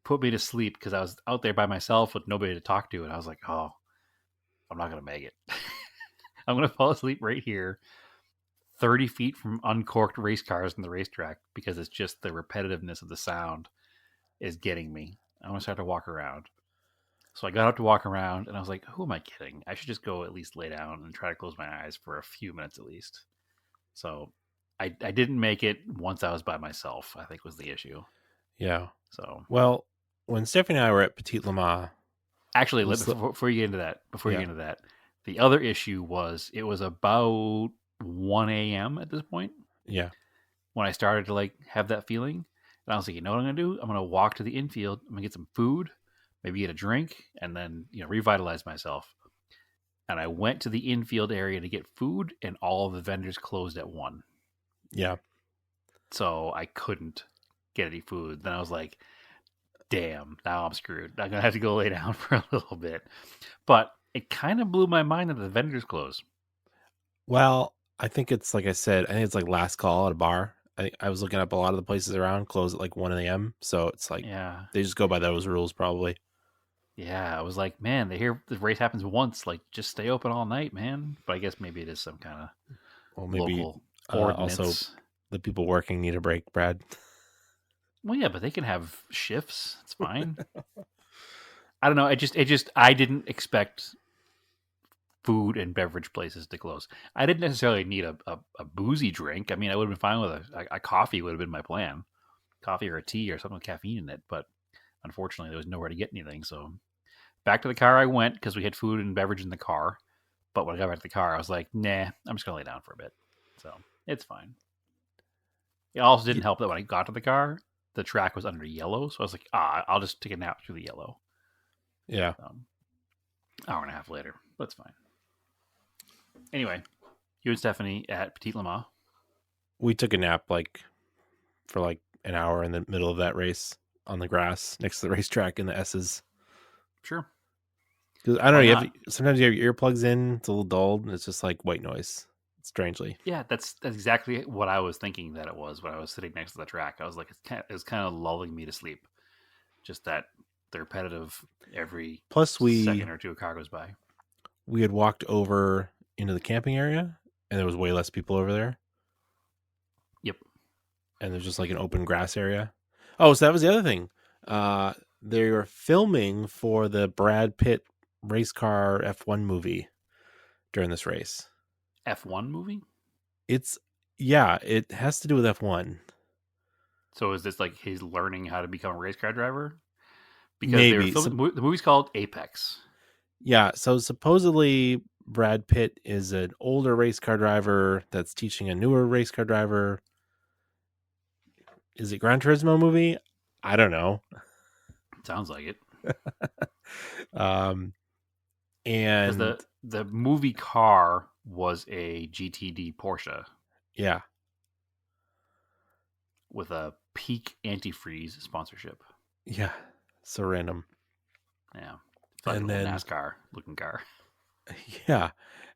put me to sleep because I was out there by myself with nobody to talk to. And I was like, oh, I'm not going to make it. I'm going to fall asleep right here, 30 feet from uncorked race cars in the racetrack, because it's just the repetitiveness of the sound is getting me. I'm going to start to walk around. So I got up to walk around and I was like, who am I kidding? I should just go at least lay down and try to close my eyes for a few minutes at least. So I didn't make it once I was by myself, I think was the issue. Yeah. So, well, when Stephanie and I were at Petit Le Mans, actually, before you get into that, the other issue was it was about 1 a.m. at this point. Yeah. When I started to have that feeling, and I was like, you know what I'm going to do? I'm going to walk to the infield. I'm going to get some food, maybe get a drink, and then revitalize myself. And I went to the infield area to get food, and all of the vendors closed at 1. Yeah. So I couldn't get any food. Then I was like, damn, now I'm screwed. I'm going to have to go lay down for a little bit. But it kind of blew my mind that the vendors closed. Well, I think it's like I said, I think it's last call at a bar. I was looking up a lot of the places around close at 1 a.m. So it's they just go by those rules probably. Yeah, I was like, man, they hear the race happens once. Just stay open all night, man. But I guess maybe it is some kind of local ordinance. Also, the people working need a break, Brad. Well, yeah, but they can have shifts. It's fine. I don't know. I didn't expect food and beverage places to close. I didn't necessarily need a boozy drink. I mean, I would have been fine with a coffee would have been my plan. Coffee or a tea or something with caffeine in it. But unfortunately, there was nowhere to get anything. So back to the car I went because we had food and beverage in the car. But when I got back to the car, I was like, nah, I'm just going to lay down for a bit. So it's fine. It also didn't help that when I got to the car, the track was under yellow. So I was like, I'll just take a nap through the yellow. Yeah. Hour and a half later, but it's fine. Anyway, you and Stephanie at Petit Le Mans. We took a nap for an hour in the middle of that race on the grass next to the racetrack in the S's. Sure. Because I don't Why know, sometimes you have your earplugs in, it's a little dulled, and it's just like white noise. Strangely. Yeah, that's exactly what I was thinking that it was when I was sitting next to the track. I was like, it was kind of lulling me to sleep. Just that the repetitive every second or two a car goes by. We had walked over into the camping area, and there was way less people over there. Yep. And there's just like an open grass area. Oh, so that was the other thing. They were filming for the Brad Pitt race car F1 movie during this race. F1 movie? It has to do with F1. So is this like he's learning how to become a race car driver? Because Maybe. the movie's called Apex. Yeah, so supposedly Brad Pitt is an older race car driver that's teaching a newer race car driver. Is it Gran Turismo movie? I don't know. Sounds like it. And the movie car was a GTD Porsche. Yeah. With a Peak antifreeze sponsorship. Yeah. So random. Yeah. It's like and a then NASCAR looking car. Yeah.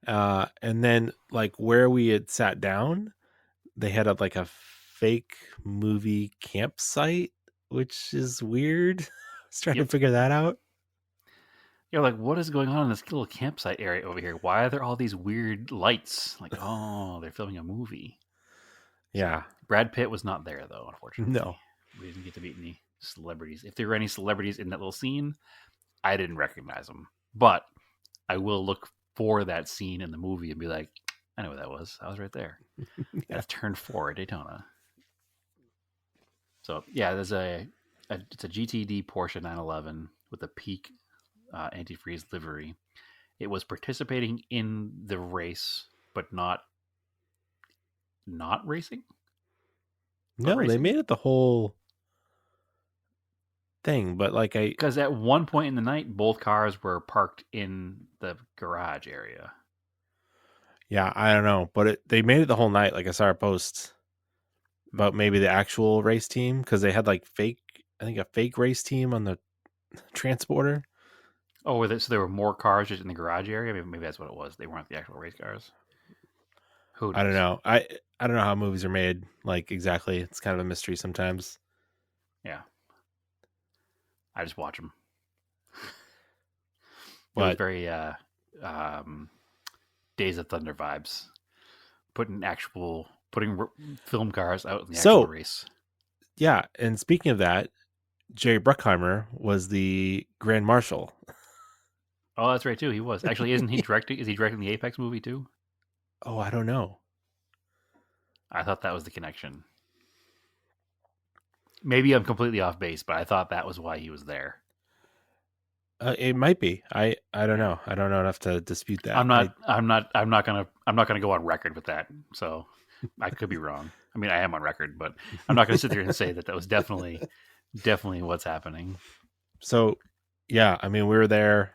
And then where we had sat down, they had a fake movie campsite, which is weird. I was trying to figure that out. You're like, what is going on in this little campsite area over here? Why are there all these weird lights? Like, oh, they're filming a movie. Yeah. Brad Pitt was not there, though, unfortunately. No. We didn't get to meet any celebrities. If there were any celebrities in that little scene, I didn't recognize them. But I will look for that scene in the movie and be like, I know what that was. I was right there. Yeah. That's turn 4 at Daytona. So, yeah, there's it's a GTD Porsche 911 with a Peak antifreeze livery. It was participating in the race, but not racing. They made it the whole thing, but because at one point in the night, both cars were parked in the garage area. Yeah, I don't know, but they made it the whole night. I saw a post about maybe the actual race team because they had a fake race team on the transporter. Oh, so there were more cars just in the garage area? Maybe that's what it was. They weren't the actual race cars. Who knows? I don't know. I don't know how movies are made, exactly. It's kind of a mystery sometimes. Yeah. I just watch them. But it was very Days of Thunder vibes. Putting film cars out in the actual race. Yeah, and speaking of that, Jerry Bruckheimer was the Grand Marshal. Oh, that's right too. He was. Actually, isn't he directing? Is he directing the Apex movie too? Oh, I don't know. I thought that was the connection. Maybe I'm completely off base, but I thought that was why he was there. It might be. I don't know. I don't know enough to dispute that. I'm not gonna go on record with that. So I could be wrong. I mean, I am on record, but I'm not gonna sit there and say that was definitely what's happening. So, yeah, I mean, we were there.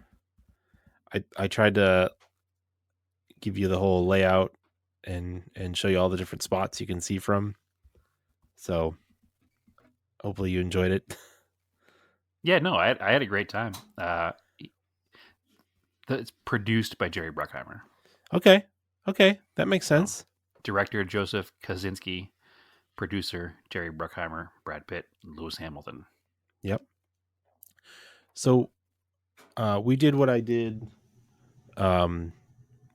I tried to give you the whole layout and show you all the different spots you can see from. So hopefully you enjoyed it. Yeah, no, I had a great time. It's produced by Jerry Bruckheimer. Okay, that makes sense. Director Joseph Kosinski, producer Jerry Bruckheimer, Brad Pitt, Lewis Hamilton. Yep. So we did what I did in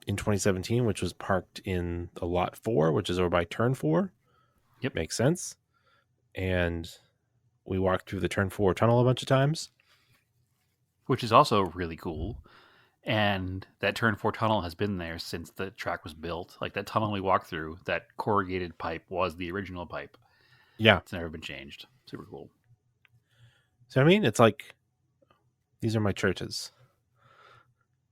2017, which was parked in the lot 4, which is over by turn 4. Yep. Makes sense. And we walked through the turn 4 tunnel a bunch of times. Which is also really cool. And that turn 4 tunnel has been there since the track was built. That tunnel we walked through, that corrugated pipe was the original pipe. Yeah. It's never been changed. Super cool. So, I mean, it's these are my churches.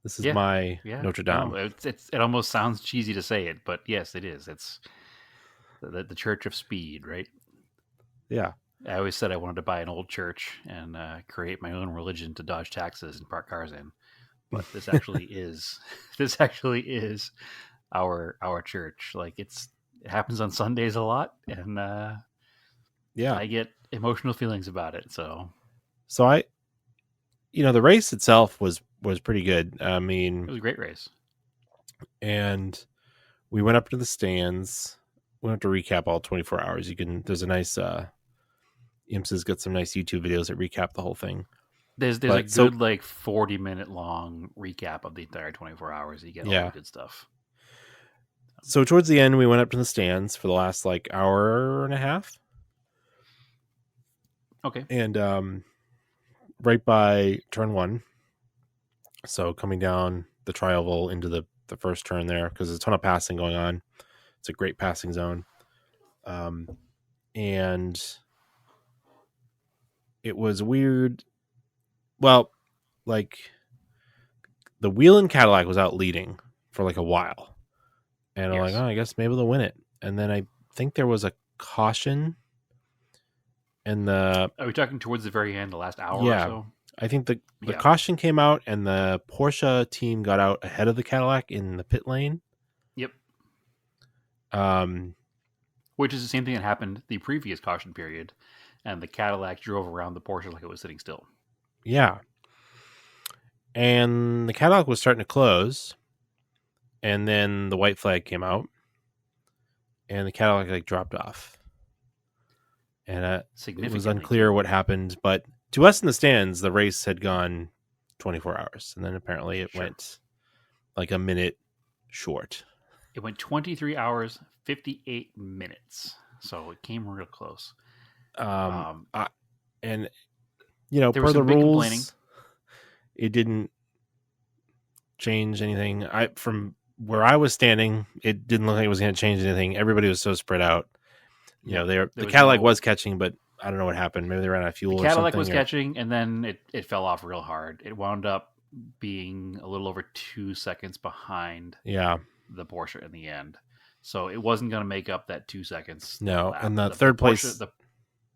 This is my Yeah. Notre Dame. No, it almost sounds cheesy to say it, but yes, it is. It's the Church of Speed, right? Yeah. I always said I wanted to buy an old church and create my own religion to dodge taxes and park cars in. But this actually is our church. Like it happens on Sundays a lot, and I get emotional feelings about it. So the race itself was pretty good. I mean, it was a great race. And we went up to the stands. We don't have to recap all 24 hours. There's a nice IMSA's got some nice YouTube videos that recap the whole thing. There's a good 40-minute long recap of the entire 24 hours. You get all the good stuff. So towards the end, we went up to the stands for the last hour and a half. Okay. And right by turn 1. So coming down the tri-oval into the first turn there, because there's a ton of passing going on. It's a great passing zone. And it was weird. Well, the Whelen Cadillac was out leading for a while. And I'm like, I guess maybe they'll win it. And then I think there was a caution. And are we talking towards the very end, the last hour or so? I think the caution came out and the Porsche team got out ahead of the Cadillac in the pit lane. Yep. Which is the same thing that happened the previous caution period, and the Cadillac drove around the Porsche like it was sitting still. Yeah. And the Cadillac was starting to close, and then the white flag came out, and the Cadillac dropped off. And it was unclear what happened, but to us in the stands, the race had gone 24 hours, and then apparently it went a minute short. It went 23 hours, 58 minutes, so it came real close. And per was the some big rules, complaining. It didn't change anything. From where I was standing, it didn't look like it was going to change anything. Everybody was so spread out. The Cadillac was catching, but I don't know what happened. Maybe they ran out of fuel or something. The Cadillac was catching, and then it fell off real hard. It wound up being a little over 2 seconds behind the Porsche in the end. So it wasn't going to make up that 2 seconds. No, lap. and the third place... The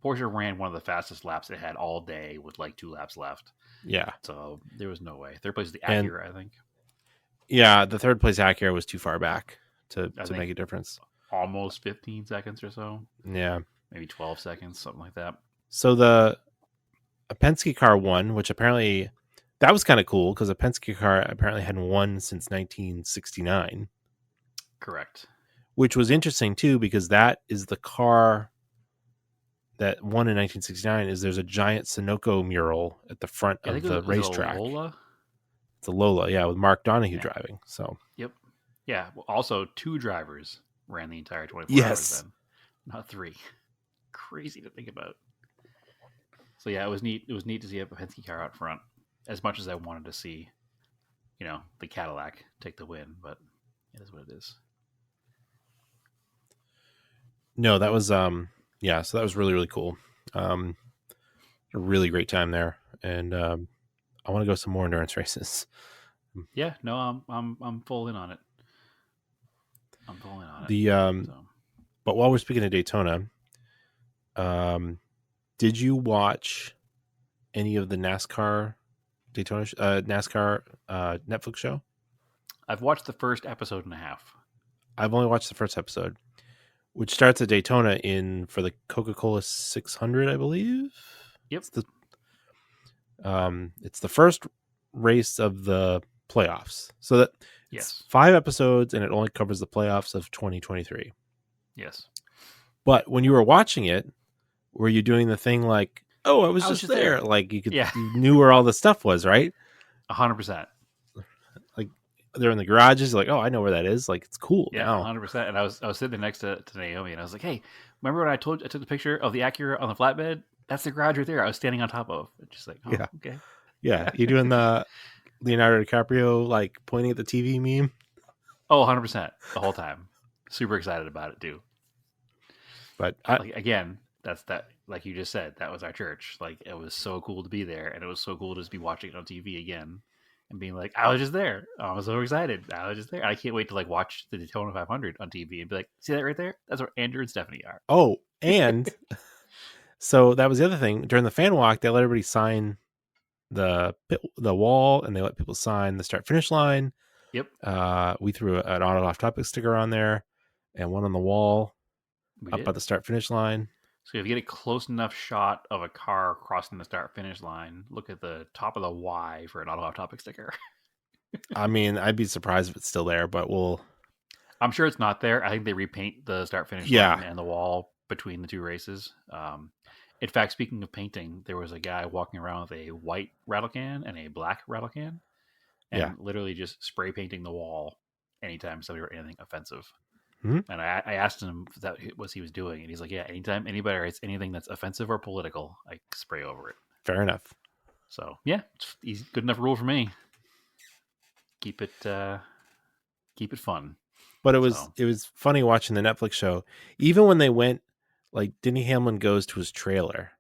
Porsche ran one of the fastest laps it had all day with 2 laps left. Yeah. So there was no way. Third place is the Acura, I think. Yeah, the third place Acura was too far back to make a difference. Almost 15 seconds or so. Yeah. Maybe 12 seconds, something like that. So a Penske car won, which apparently that was kind of cool because a Penske car apparently hadn't won since 1969. Correct. Which was interesting too, because that is the car that won in 1969. There's a giant Sunoco mural at the front of the racetrack. Lola? It's a Lola, yeah, with Mark Donohue driving. So yep. Yeah. Well, also 2 drivers ran the entire 24 hours then. Not 3. Crazy to think about. So yeah, it was neat. It was neat to see a Penske car out front. As much as I wanted to see, the Cadillac take the win, but it is what it is. No, that was so that was really, really cool. A really great time there, and I want to go some more endurance races. Yeah, no, I'm full in on it. I'm full in on it. But while we're speaking of Daytona, did you watch any of the NASCAR Netflix show? I've watched the first episode and a half. I've only watched the first episode, which starts at Daytona for the Coca-Cola 600, I believe. Yep. It's the first race of the playoffs. So that it's 5 episodes, and it only covers the playoffs of 2023. Yes. But when you were watching it, were you doing the thing like, oh, I was just there? Like you knew where all the stuff was, right? 100%. Like they're in the garages, like, oh, I know where that is. Like it's cool. Yeah, now. 100%. And I was sitting there next to Naomi, and I was like, hey, remember when I took the picture of the Acura on the flatbed? That's the garage right there. I was standing on top of. It's just like, oh, yeah, okay. Yeah, you doing the Leonardo DiCaprio like pointing at the TV meme? Oh, 100% the whole time. Super excited about it too. But again, that's that. Like you just said, that was our church. Like it was so cool to be there, and it was so cool to just be watching it on TV again. and being like, I was just there. I was so excited. I was just there. I can't wait to like watch the Daytona 500 on TV and be like, see that right there? That's where Andrew and Stephanie are. Oh, and so that was the other thing. During the fan walk, they let everybody sign the wall, and they let people sign the start finish line. Yep. We threw an Auto Off Topic sticker on there, and one on the wall up at the start finish line. So if you get a close enough shot of a car crossing the start finish line, look at the top of the Y for an Auto Off Topic sticker. I mean, I'd be surprised if it's still there, but I'm sure it's not there. I think they repaint the start finish line and the wall between the two races. In fact, speaking of painting, there was a guy walking around with a white rattle can and a black rattle can, and literally just spray painting the wall anytime somebody wrote anything offensive. Mm-hmm. And I asked him if that what he was doing, and he's like, "Yeah, anytime anybody writes anything that's offensive or political, I spray over it." Fair enough. So yeah, it's easy, good enough rule for me. Keep it fun. But it was funny watching the Netflix show. Even when they went, like Denny Hamlin goes to his trailer,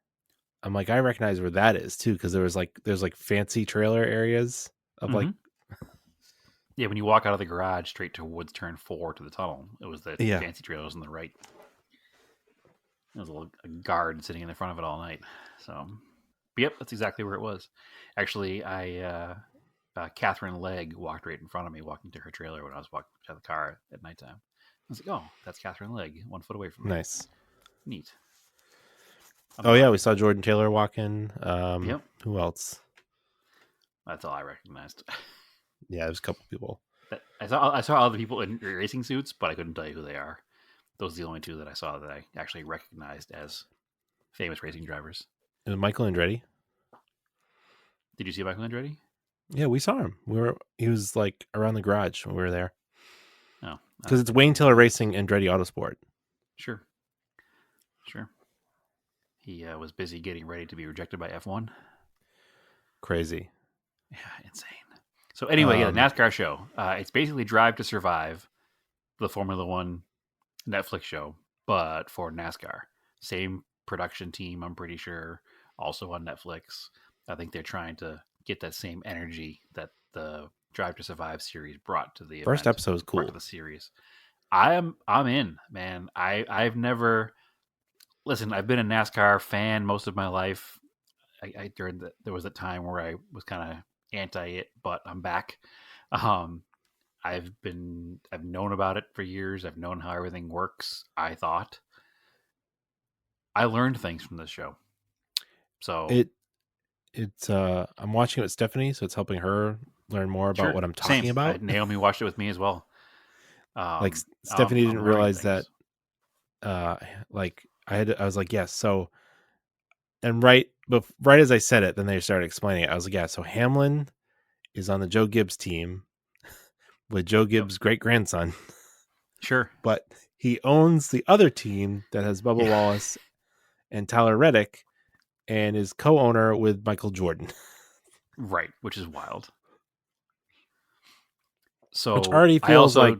I'm like, I recognize where that is too, because there's like fancy trailer areas of like. Yeah, when you walk out of the garage straight towards turn 4 to the tunnel, it was the fancy trailers on the right. There was a guard sitting in the front of it all night. So, but yep, that's exactly where it was. Actually, Catherine Legg walked right in front of me, walking to her trailer when I was walking to the car at nighttime. I was like, oh, that's Catherine Legg, 1 foot away from me. Nice. Neat. Yeah, we saw Jordan Taylor walk in. Yep. Who else? That's all I recognized. Yeah, there's a couple people. I saw other people in racing suits, but I couldn't tell you who they are. Those are the only two that I saw that I actually recognized as famous racing drivers. And Michael Andretti. Did you see Michael Andretti? Yeah, we saw him. He was like around the garage when we were there. Oh, because it's Wayne Taylor Racing Andretti Autosport. Sure. He was busy getting ready to be rejected by F1. Crazy. Yeah, insane. So anyway, the NASCAR show. It's basically Drive to Survive, the Formula One Netflix show, but for NASCAR. Same production team, I'm pretty sure, also on Netflix. I think they're trying to get that same energy that the Drive to Survive series brought to the first episode was cool. To the series. I'm in, man. I've never listen. I've been a NASCAR fan most of my life. There was a time where I was kind of anti it, but I'm back. I've known about it for years. I've known how everything works. I learned things from this show. So it's I'm watching it with Stephanie, so it's helping her learn more about what I'm talking about. Naomi watched it with me as well. Like Stephanie didn't realize that. Like I was like, yes. So, and right as I said it, then they started explaining it. I was like, yeah. So Hamlin is on the Joe Gibbs team with Joe Gibbs' great grandson. Sure, but he owns the other team that has Bubba Wallace and Tyler Reddick, and is co-owner with Michael Jordan. Right, which is wild. So which already feels like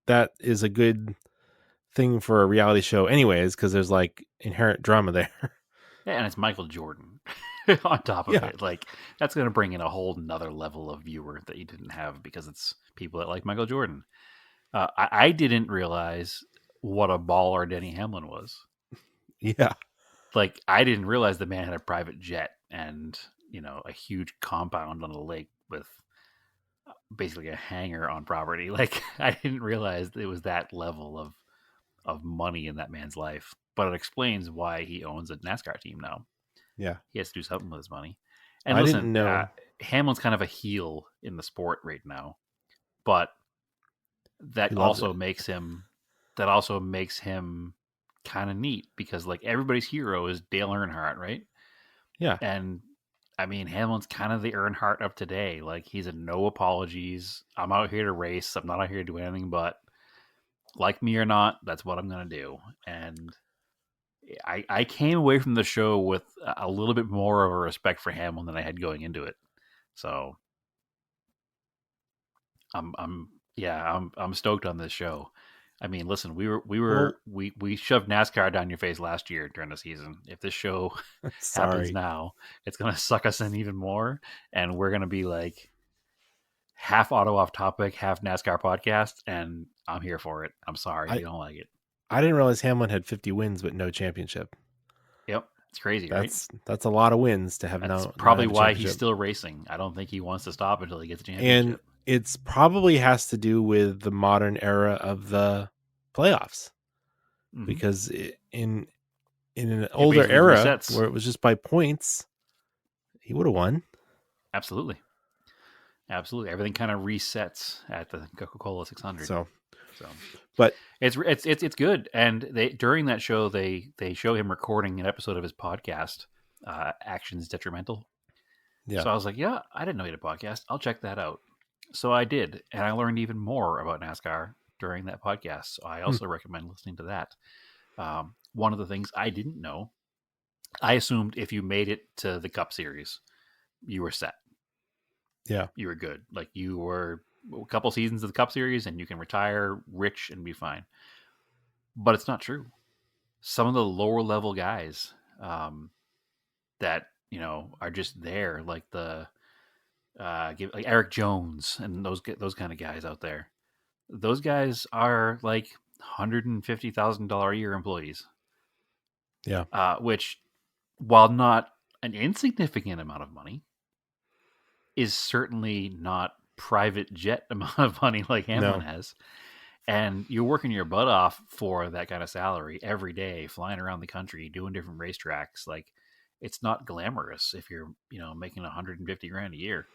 that is a good thing for a reality show anyways, because there's like inherent drama there. Yeah, and it's Michael Jordan on top of it. Like, that's going to bring in a whole nother level of viewer that you didn't have, because it's people that like Michael Jordan. I didn't realize what a baller Denny Hamlin was. Yeah. Like, I didn't realize the man had a private jet and, a huge compound on the lake with basically a hangar on property. Like, I didn't realize it was that level of money in that man's life. But it explains why he owns a NASCAR team now. Yeah. He has to do something with his money. And I didn't know. Hamlin's kind of a heel in the sport right now. But that also makes him kind of neat, because like everybody's hero is Dale Earnhardt, right? Yeah. And I mean, Hamlin's kind of the Earnhardt of today. Like, he's a no apologies. I'm out here to race. I'm not out here to do anything but, like me or not, that's what I'm going to do. And I came away from the show with a little bit more of a respect for Hamlin than I had going into it. So I'm stoked on this show. I mean, listen, we shoved NASCAR down your face last year during the season. If this show happens now, it's going to suck us in even more, and we're going to be like, half auto off topic, half NASCAR podcast, and I'm here for it. I'm sorry if you don't like it. I didn't realize Hamlin had 50 wins but no championship. Yep, it's crazy, right? That's a lot of wins to have. That's no probably not have a why championship. he's still racing. I don't think he wants to stop until he gets a championship. And it's probably has to do with the modern era of the playoffs, because in an older era resets. where it was just by points, he would have won. Absolutely. Everything kind of resets at the Coca-Cola 600. So, but it's good. And they during that show they show him recording an episode of his podcast, Actions Detrimental. Yeah. So I was like, yeah, I didn't know he had a podcast. I'll check that out. So I did, and I learned even more about NASCAR during that podcast. So I also recommend listening to that. One of the things I didn't know, I assumed if you made it to the Cup Series, you were set. Yeah. You were good. Like you were a couple seasons of the Cup Series and you can retire rich and be fine. But it's not true. Some of the lower level guys that, are just there, like like Eric Jones and those kind of guys out there. Those guys are like $150,000 a year employees. Yeah. Which, while not an insignificant amount of money, is certainly not private jet amount of money like Hamlin has. And you're working your butt off for that kind of salary every day, flying around the country, doing different racetracks. Like, it's not glamorous if you're, making $150,000 a year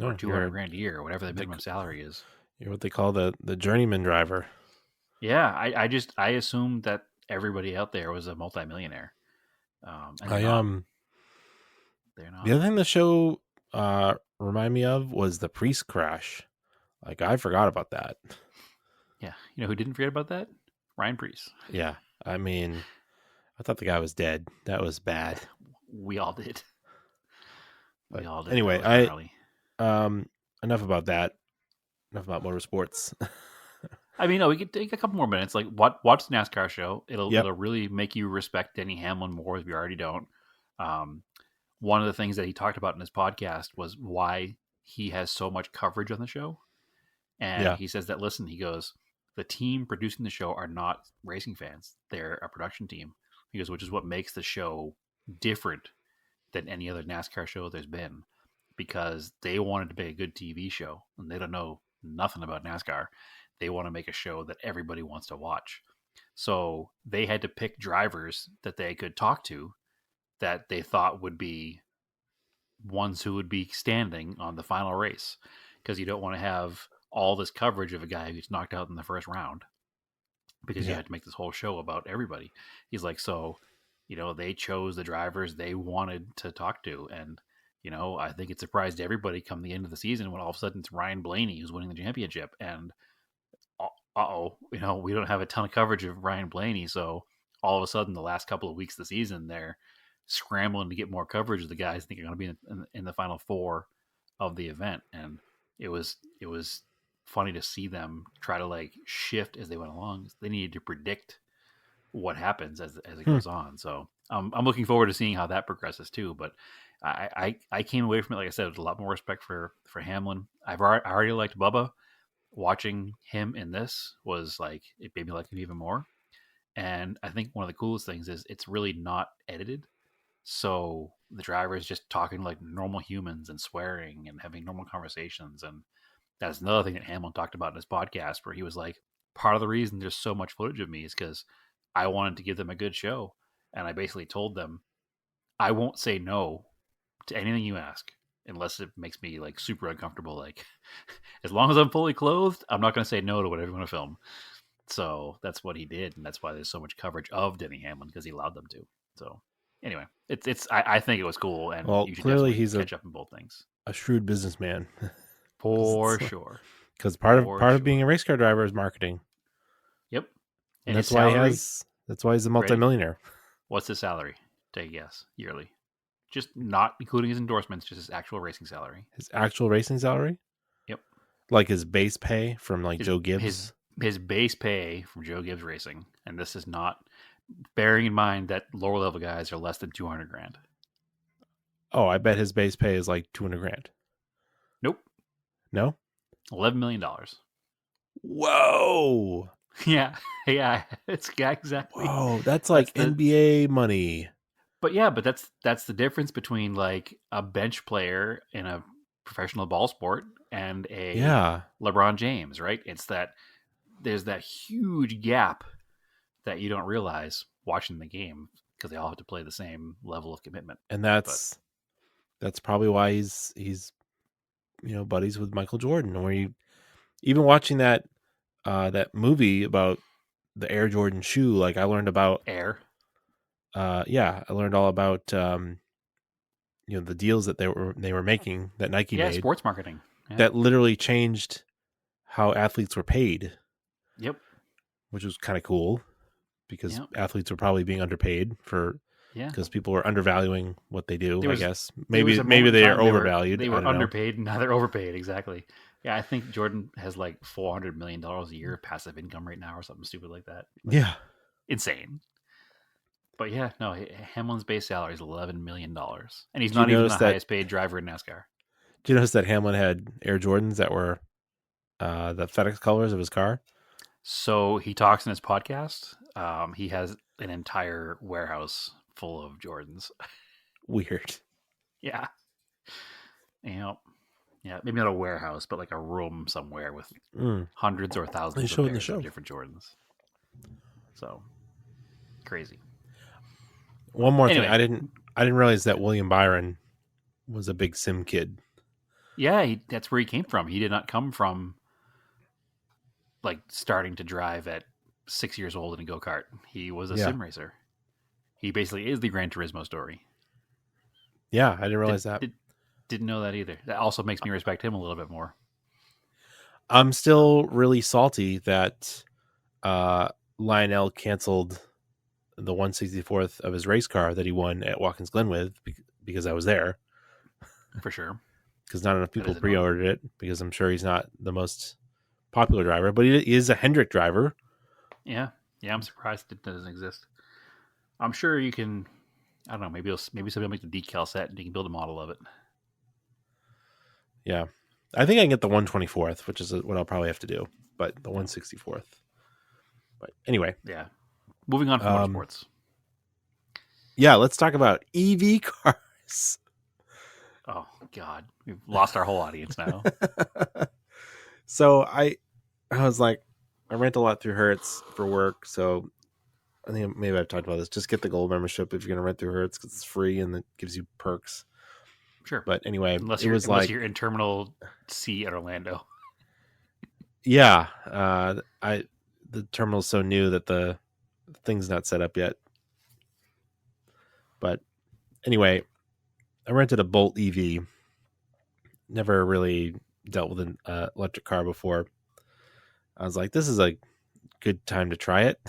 or $200,000 a year, or whatever the minimum salary is. You're what they call the journeyman driver. Yeah. I assumed that everybody out there was a multimillionaire. And they're not. The other thing the show remind me of was the Priest crash. Like, I forgot about that. Yeah. You know who didn't forget about that? Ryan Preece. Yeah. I mean, I thought the guy was dead. That was bad. We all did. But all did. Anyway, enough about that. Enough about motorsports. I mean, no, we could take a couple more minutes. Like, watch the NASCAR show. It'll really make you respect Denny Hamlin more if you already don't. One of the things that he talked about in his podcast was why he has so much coverage on the show. And he says that, listen, he goes, the team producing the show are not racing fans. They're a production team. He goes, which is what makes the show different than any other NASCAR show there's been, because they wanted to make a good TV show and they don't know nothing about NASCAR. They want to make a show that everybody wants to watch. So they had to pick drivers that they could talk to that they thought would be ones who would be standing on the final race, because you don't want to have all this coverage of a guy who's knocked out in the first round, because you had to make this whole show about everybody. He's like, so, they chose the drivers they wanted to talk to. And, I think it surprised everybody come the end of the season when all of a sudden it's Ryan Blaney who's winning the championship. And, we don't have a ton of coverage of Ryan Blaney. So all of a sudden the last couple of weeks of the season, they're scrambling to get more coverage of the guys I think are going to be in the final four of the event. And it was funny to see them try to like shift as they went along. They needed to predict what happens as it goes on. So I'm looking forward to seeing how that progresses too. But I came away from it, like I said, with a lot more respect for Hamlin. I already liked Bubba. Watching him in this was like, it made me like him even more. And I think one of the coolest things is it's really not edited. So the driver is just talking like normal humans and swearing and having normal conversations. And that's another thing that Hamlin talked about in his podcast, where he was like, part of the reason there's so much footage of me is because I wanted to give them a good show. And I basically told them, I won't say no to anything you ask unless it makes me like super uncomfortable. Like, as long as I'm fully clothed, I'm not going to say no to whatever you want to film. So that's what he did. And that's why there's so much coverage of Denny Hamlin, because he allowed them to. So anyway, I think it was cool. And you should clearly he's catch up in both things. A shrewd businessman. For sure. Because part of being a race car driver is marketing. Yep. And that's why he's a multimillionaire. What's his salary? Take a guess. Yearly. Just not including his endorsements, just his actual racing salary. His actual racing salary? Yep. Like his base pay from Joe Gibbs? His base pay from Joe Gibbs Racing. And this is not bearing in mind that lower level guys are less than $200,000. Oh, I bet his base pay is like $200,000. Nope. No? $11 million. Whoa. Yeah, yeah, exactly. Whoa, that's like NBA money. But that's the difference between like a bench player in a professional ball sport and a LeBron James, right? It's that there's that huge gap that you don't realize watching the game because they all have to play the same level of commitment. And that's probably why he's buddies with Michael Jordan. Where you even watching that movie about the Air Jordan shoe, like I learned about Air. I learned all about the deals that they were making that Nike made. Sports marketing. Yeah. That literally changed how athletes were paid. Yep. Which was kind of cool because athletes were probably being underpaid because people were undervaluing what they do. I guess maybe they are overvalued. They were underpaid, and now they're overpaid. Exactly. Yeah, I think Jordan has like $400 million a year passive income right now, or something stupid like that. Yeah, insane. But yeah, no, Hamlin's base salary is $11 million, and he's not even the highest paid driver in NASCAR. Do you notice that Hamlin had Air Jordans that were the FedEx colors of his car? So he talks in his podcast. He has an entire warehouse full of Jordans. Weird. Yeah. Yeah, maybe not a warehouse, but like a room somewhere with hundreds or thousands of pairs of different Jordans. So crazy. One more thing, I didn't realize that William Byron was a big sim kid. Yeah, that's where he came from. He did not come from like starting to drive at 6 years old in a go-kart. He was a sim racer. He basically is the Gran Turismo story. Yeah, I didn't realize that. Didn't know that either. That also makes me respect him a little bit more. I'm still really salty that Lionel canceled the 1/64th of his race car that he won at Watkins Glen with because I was there. For sure. Because not enough people pre-ordered it because I'm sure he's not the most popular driver, but he is a Hendrick driver. Yeah, I'm surprised it doesn't exist. I'm sure you can. I don't know. Maybe somebody will make the decal set and you can build a model of it. Yeah, I think I can get the 1/24th, which is what I'll probably have to do. But the 1/64th. But anyway, yeah. Moving on from motorsports. Yeah, let's talk about EV cars. Oh God, we've lost our whole audience now. So I was like, I rent a lot through Hertz for work, so I think maybe I've talked about this. Just get the gold membership if you're going to rent through Hertz because it's free and it gives you perks. Sure, but anyway, unless you're in Terminal C at Orlando. Yeah, the terminal's so new that the thing's not set up yet. But anyway, I rented a Bolt EV. Never really dealt with an electric car before. I was like, this is a good time to try it.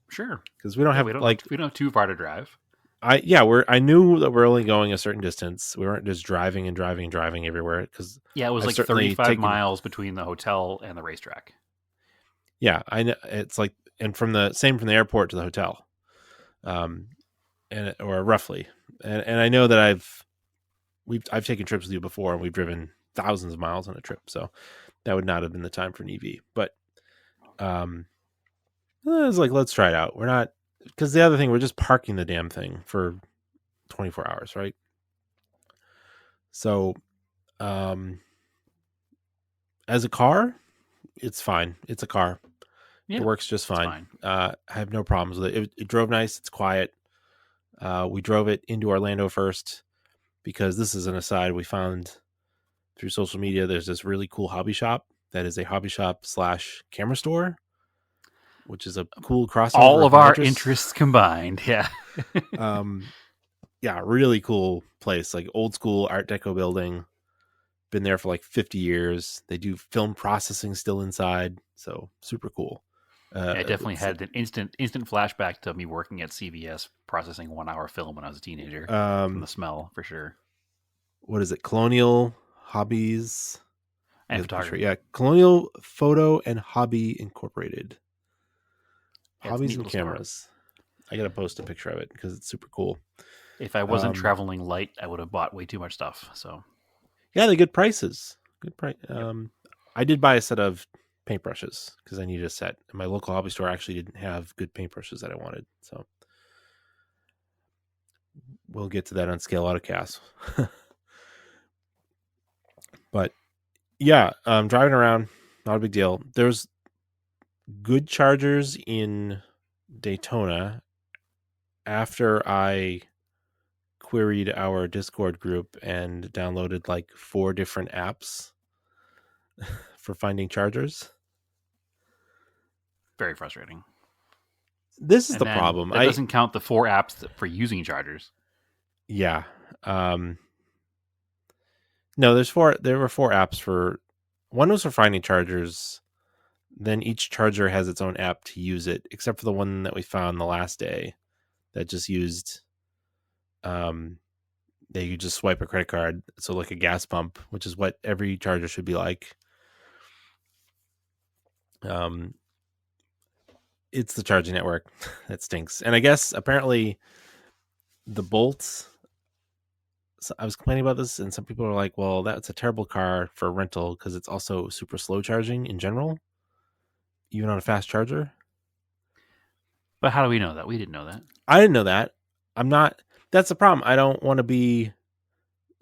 Sure, because we don't have too far to drive. I knew that we're only going a certain distance. We weren't just driving everywhere. Because it was like 35 miles between the hotel and the racetrack. Yeah, I know. It's like, and from the airport to the hotel, or roughly. And I know that I've taken trips with you before, and we've driven thousands of miles on a trip. So that would not have been the time for an EV. But I was like, let's try it out. We're not. Because the other thing, we're just parking the damn thing for 24 hours, right? So, as a car, it's fine. It's a car. Yeah, it works just fine. I have no problems with it. It drove nice. It's quiet. We drove it into Orlando first because this is an aside. We found through social media there's this really cool hobby shop that is a hobby shop / camera store, which is a cool crossover. All of our interests combined. Yeah. Yeah, really cool place. Like old school Art Deco building. Been there for like 50 years. They do film processing still inside. So super cool. I definitely had an instant flashback to me working at CVS processing 1 hour film when I was a teenager. From the smell, for sure. What is it? Colonial Hobbies and photography. Yeah, Colonial Photo and Hobby Incorporated. Hobbies and cameras. Store. I gotta post a picture of it because it's super cool. If I wasn't traveling light, I would have bought way too much stuff. So yeah, they're good prices. Good price. I did buy a set of paintbrushes because I needed a set. And my local hobby store actually didn't have good paintbrushes that I wanted. So we'll get to that on Scale Autocast. But yeah, driving around, not a big deal. There's good chargers in Daytona. After I queried our Discord group and downloaded like 4 different apps for finding chargers. Very frustrating. This is And the then problem. That doesn't count the 4 apps for using chargers. Yeah. No, there were 4 apps for, one was for finding chargers. Then each charger has its own app to use it, except for the one that we found the last day that just used, that you just swipe a credit card. So like a gas pump, which is what every charger should be like. It's the charging network that stinks. And I guess apparently the bolts, so I was complaining about this, and some people are like, well, that's a terrible car for rental because it's also super slow charging in general, even on a fast charger. But how do we know that? We didn't know that. I didn't know that. That's the problem. I don't want to be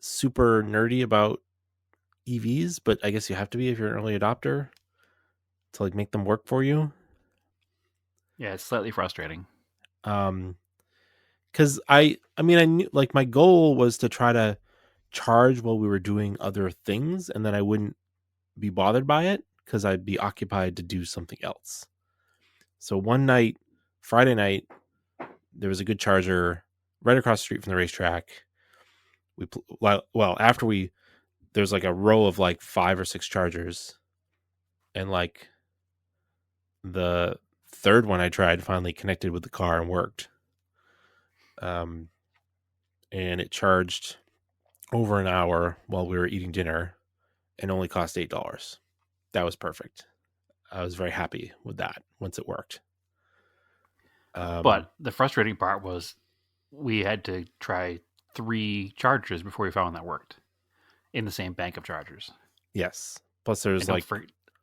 super nerdy about EVs, but I guess you have to be if you're an early adopter to like make them work for you. Yeah, it's slightly frustrating. Because I knew, like, my goal was to try to charge while we were doing other things, and then I wouldn't be bothered by it because I'd be occupied to do something else. So one night, Friday night, there was a good charger right across the street from the racetrack. There's like a row of like 5 or 6 chargers, and like the third one I tried finally connected with the car and worked. And it charged over an hour while we were eating dinner and only cost $8. That was perfect. I was very happy with that once it worked. But the frustrating part was we had to try 3 chargers before we found that worked in the same bank of chargers. Yes. Plus there's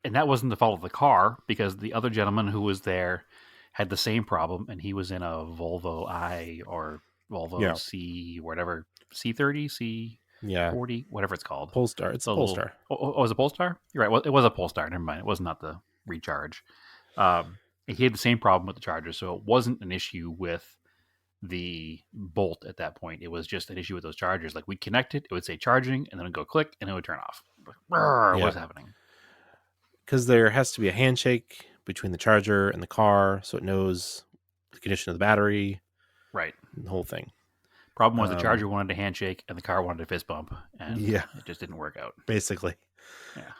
and that wasn't the fault of the car because the other gentleman who was there had the same problem, and he was in a Volvo I or Volvo C, whatever, C30, C40, whatever it's called. Polestar. It's a Polestar. Oh, was it a Polestar? You're right. Well, it was a Polestar. Never mind. It was not the Recharge. He had the same problem with the charger, so it wasn't an issue with the bolt at that point. It was just an issue with those chargers. Like, we'd connect it, it would say charging, and then it would go click, and it would turn off. What's happening? Because there has to be a handshake between the charger and the car, so it knows the condition of the battery. Right. The whole thing. Problem was the charger wanted a handshake, and the car wanted a fist bump, and it just didn't work out. Basically.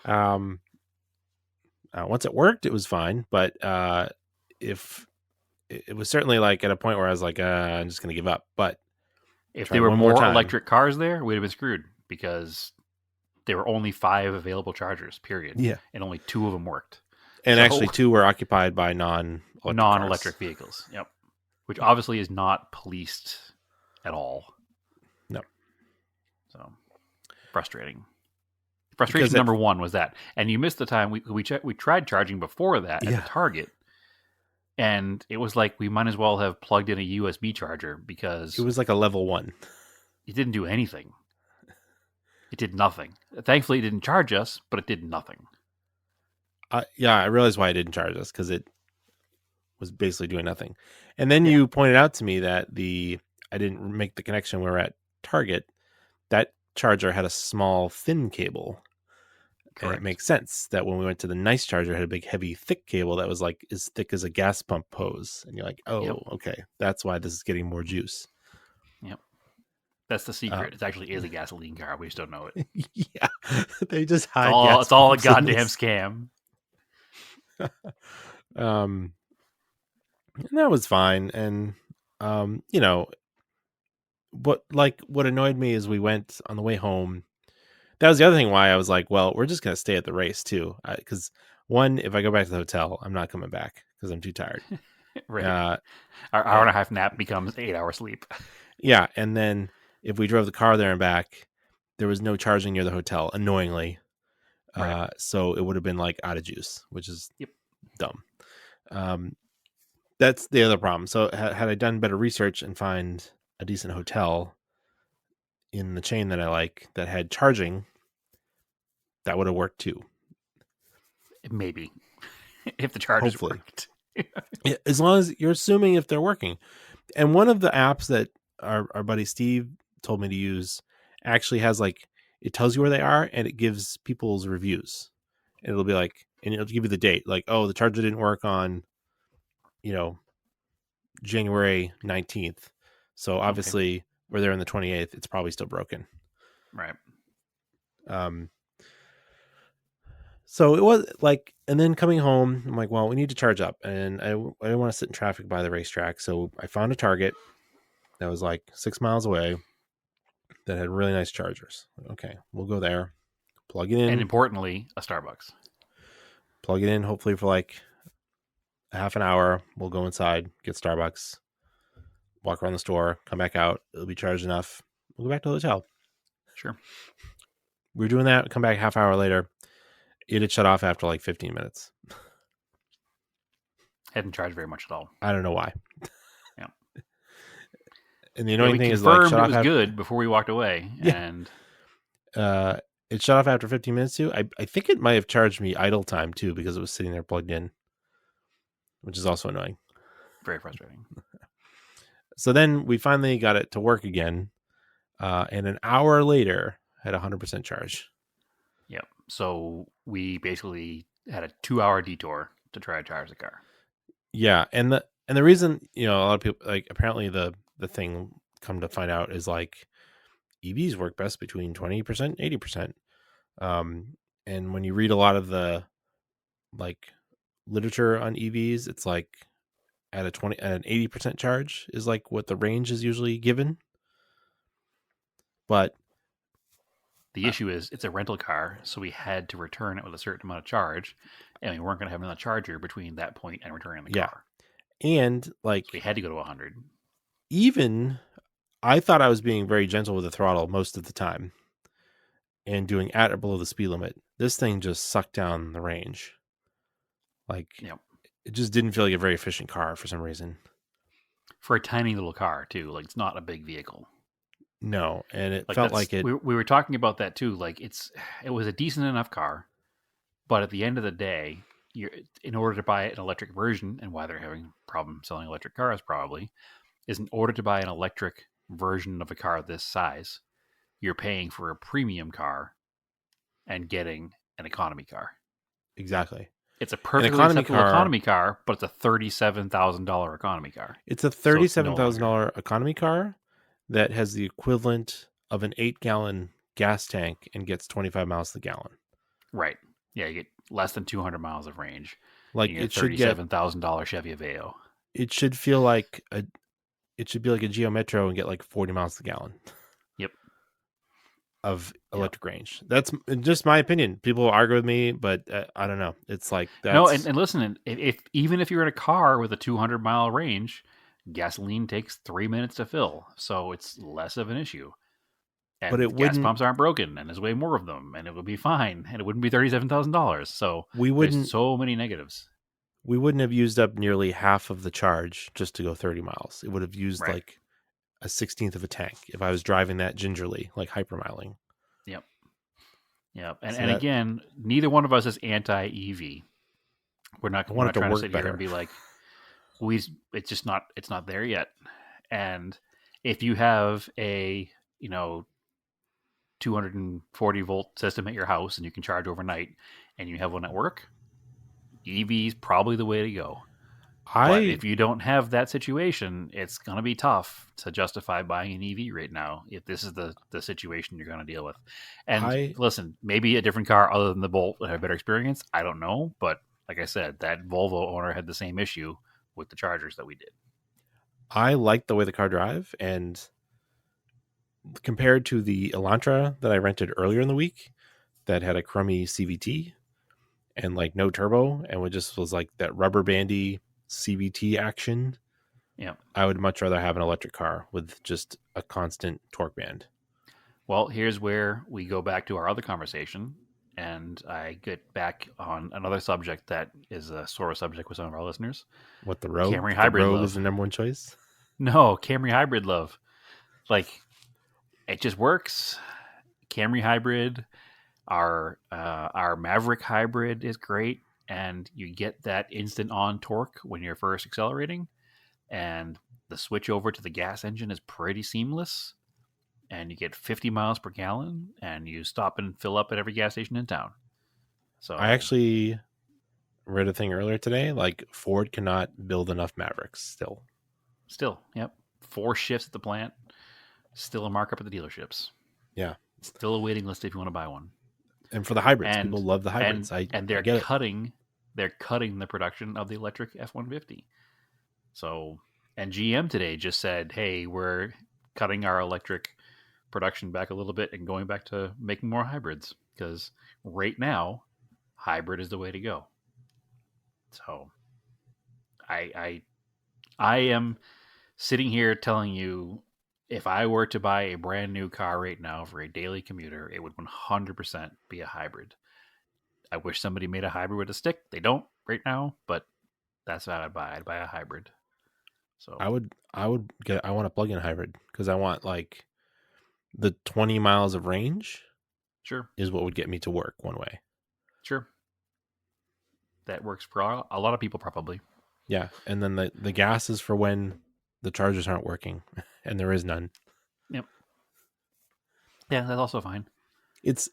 Yeah. Once it worked, it was fine, but if it was certainly like at a point where I was like, I'm just going to give up. But if there were more electric cars there, we'd have been screwed because there were only 5 available chargers, period. Yeah. And only 2 of them worked. And actually 2 were occupied by non-electric vehicles. Yep. Which obviously is not policed at all. No. So frustrating. Frustration number 1 was that. And you missed the time we tried charging before that at the Target. And it was like we might as well have plugged in a USB charger because it was like a level 1. It didn't do anything. It did nothing. Thankfully, it didn't charge us, but it did nothing. I realized why it didn't charge us, because it was basically doing nothing. And then you pointed out to me that I didn't make the connection when we were at Target. That charger had a small, thin cable. Correct. And it makes sense that when we went to the nice charger, it had a big, heavy, thick cable that was like as thick as a gas pump hose. And you're like, okay, that's why this is getting more juice. Yep. That's the secret. It actually is a gasoline car. We just don't know it. Yeah. They just hide it's all a goddamn scam. And that was fine. And, what annoyed me is we went on the way home. That was the other thing why I was like, well, we're just going to stay at the race too. Because one, if I go back to the hotel, I'm not coming back because I'm too tired. Right. Our hour and a half nap becomes 8-hour sleep. Yeah. And then if we drove the car there and back, there was no charging near the hotel, annoyingly. Right. So it would have been like out of juice, which is Yep. dumb. That's the other problem. So had I done better research and find a decent hotel in the chain that I like that had charging, that would have worked too. Maybe if the charges Hopefully. worked. Yeah, as long as you're assuming if they're working. And one of the apps that our buddy Steve told me to use actually has like, it tells you where they are and it gives people's reviews. And it'll be like, and it'll give you the date, like, oh, the charger didn't work on, January 19th. So obviously we're there on the 28th. It's probably still broken. Right. So it was like, and then coming home, I'm like, well, we need to charge up, and I didn't want to sit in traffic by the racetrack. So I found a Target that was like 6 miles away that had really nice chargers. Okay, we'll go there, plug it in, And importantly, a Starbucks. plug it in. Hopefully for like a half an hour, we'll go inside, get Starbucks, walk around the store, come back out. It'll be charged enough. We'll go back to the hotel. Sure. We were doing that. Come back half hour later. It had shut off after like 15 minutes. Hadn't charged very much at all. I don't know why. Yeah. And the annoying thing is, like, shut it off was after, good before we walked away. Yeah. And it shut off after 15 minutes too. I think it might have charged me idle time too because it was sitting there plugged in, which is also annoying. very frustrating. So then we finally got it to work again, and an hour later had 100% charge. Yep. So we basically had a 2-hour detour to try to charge the car. Yeah, and the reason, a lot of people, like, apparently the thing, come to find out, is like EVs work best between 20% and 80%. And when you read a lot of the like literature on EVs, it's like at an 80% charge is like what the range is usually given. But the issue is it's a rental car, so we had to return it with a certain amount of charge, and we weren't going to have another charger between that point and returning the car. And like, so we had to go to 100. Even I thought I was being very gentle with the throttle most of the time and doing at or below the speed limit. This thing just sucked down the range. Like, it just didn't feel like a very efficient car for some reason. For a tiny little car too, like, it's not a big vehicle. No, and it felt like it. We were talking about that too. Like, it was a decent enough car, but at the end of the day, in order to buy an electric version, and why they're having a problem selling electric cars probably, is in order to buy an electric version of a car this size, you're paying for a premium car and getting an economy car. Exactly. It's a perfectly acceptable economy car, but it's a $37,000 economy car. It's a $37,000 economy car that has the equivalent of an 8-gallon gas tank and gets 25 miles to the gallon. Right. Yeah, you get less than 200 miles of range. Like, it should get $37,000 Chevy Aveo. It should feel like it should be like a Geo Metro and get like 40 miles to the gallon. Yep. Of electric range. That's just my opinion. People argue with me, but I don't know. It's like that's... No, and listen, even if you're in a car with a 200-mile range, gasoline takes 3 minutes to fill, so it's less of an issue. And but gas pumps aren't broken, and there's way more of them, and it would be fine, and it wouldn't be $37,000. So there's so many negatives. We wouldn't have used up nearly half of the charge just to go 30 miles. It would have used like a 16th of a tank if I was driving that gingerly, like hypermiling. Yep. And again, neither one of us is anti-EV. We're not trying to sit here and be like, it's not there yet. And if you have a 240 volt system at your house and you can charge overnight and you have one at work, EV is probably the way to go. But if you don't have that situation, it's going to be tough to justify buying an EV right now if this is the situation you're going to deal with. And listen, maybe a different car other than the Bolt would have a better experience. I don't know. But like I said, that Volvo owner had the same issue with the chargers that we did. I like the way the car drive, and compared to the Elantra that I rented earlier in the week that had a crummy CVT and like no turbo and was like that rubber bandy CVT action. Yeah. I would much rather have an electric car with just a constant torque band. Well, here's where we go back to our other conversation and I get back on another subject that is a sore subject with some of our listeners. What, the Rogue? Camry The Hybrid Rogue love. is the number one choice? No, Camry Hybrid love. Like, it just works. Camry Hybrid, our Maverick Hybrid is great, and you get that instant on torque when you're first accelerating, and the switch over to the gas engine is pretty seamless, and you get 50 miles per gallon, and you stop and fill up at every gas station in town. So I actually read a thing earlier today, like Ford cannot build enough Mavericks still. yep, 4 shifts at the plant, still a markup at the dealerships. Yeah. Still a waiting list if you want to buy one. And for the hybrids, And people love the hybrids. And they're cutting the production of the electric F-150. So, and GM today just said, hey, we're cutting our electric production back a little bit and going back to making more hybrids, because right now hybrid is the way to go. So I am sitting here telling you, if I were to buy a brand new car right now for a daily commuter, it would 100% be a hybrid. I wish somebody made a hybrid with a stick. They don't right now, but that's what I'd buy. I'd buy a hybrid. So I want a plug-in hybrid because I want like the 20 miles of range. Sure. Is what would get me to work one way. Sure. That works for a lot of people probably. Yeah, and then the gas is for when the chargers aren't working, and there is none. Yep. Yeah, that's also fine. It's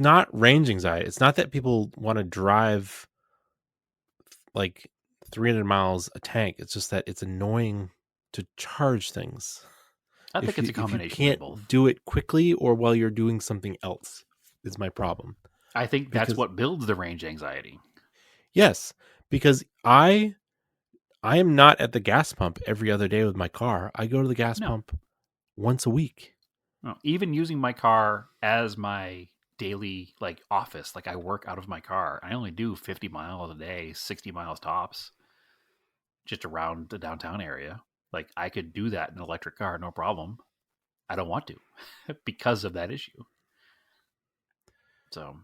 not range anxiety. It's not that people want to drive like 300 miles a tank. It's just that it's annoying to charge things. I think it's a combination if you can't of both. do it quickly or while you're doing something else is my problem. I think that's what builds the range anxiety. Yes, because I am not at the gas pump every other day with my car. I go to the gas pump once a week. No, even using my car as my daily office, I work out of my car. I only do 50 miles a day, 60 miles tops, just around the downtown area. I could do that in an electric car, no problem. I don't want to because of that issue. So,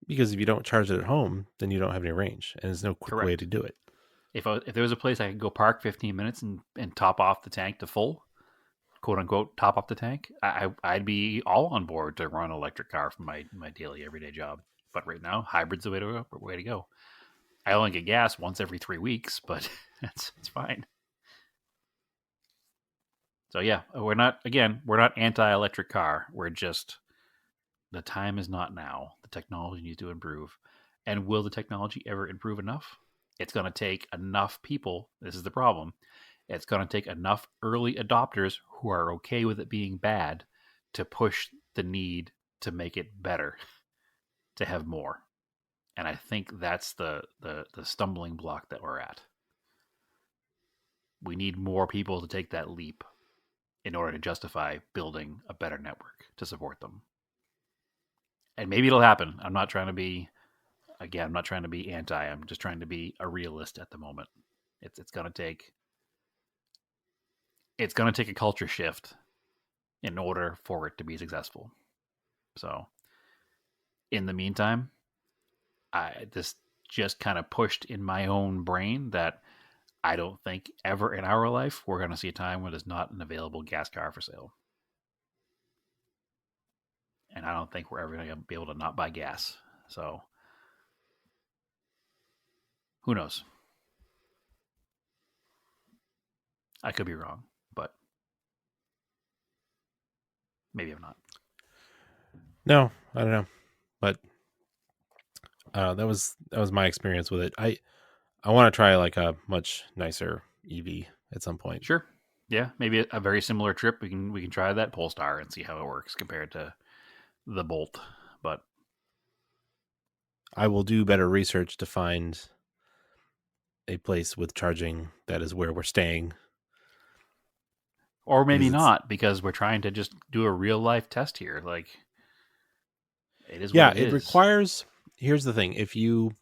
because if you don't charge it at home, then you don't have any range, and there's no quick way to do it. If there was a place I could go park 15 minutes and top off the tank to full, quote unquote, top off the tank, I'd be all on board to run an electric car for my daily everyday job. But right now, hybrid's the way to go. I only get gas once every 3 weeks, but it's fine. So yeah, we're not anti-electric car. We're just, the time is not now. The technology needs to improve. And will the technology ever improve enough? It's going to take enough people. This is the problem. It's going to take enough early adopters who are okay with it being bad to push the need to make it better, to have more. And I think that's the stumbling block that we're at. We need more people to take that leap in order to justify building a better network to support them. And maybe it'll happen. I'm not trying to be anti. I'm just trying to be a realist at the moment. It's going to take a culture shift in order for it to be successful. So, in the meantime, this just kind of pushed in my own brain that I don't think ever in our life we're going to see a time where there's not an available gas car for sale. And I don't think we're ever going to be able to not buy gas. So, who knows? I could be wrong, but maybe I'm not. No, I don't know. But that was my experience with it. I want to try a much nicer EV at some point. Sure. Yeah, maybe a very similar trip. We can try that Polestar and see how it works compared to the Bolt. But I will do better research to find a place with charging that is where we're staying. Or maybe not, because we're trying to just do a real life test here. It is what it is. Requires, here's the thing, if you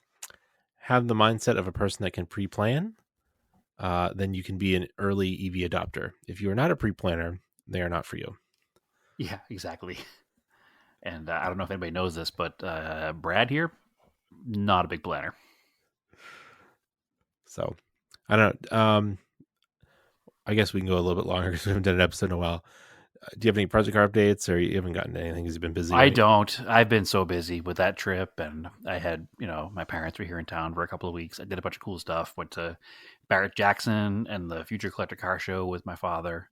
have the mindset of a person that can pre-plan, then you can be an early EV adopter. If you are not a pre-planner, they are not for you. Yeah, exactly. And I don't know if anybody knows this, but Brad here, not a big planner. So I don't. I guess we can go a little bit longer because we haven't done an episode in a while. Do you have any project car updates, or you haven't gotten anything? Because you've been busy. I right? don't. I've been so busy with that trip, and I had, my parents were here in town for a couple of weeks. I did a bunch of cool stuff. Went to Barrett Jackson and the Future Collector Car Show with my father.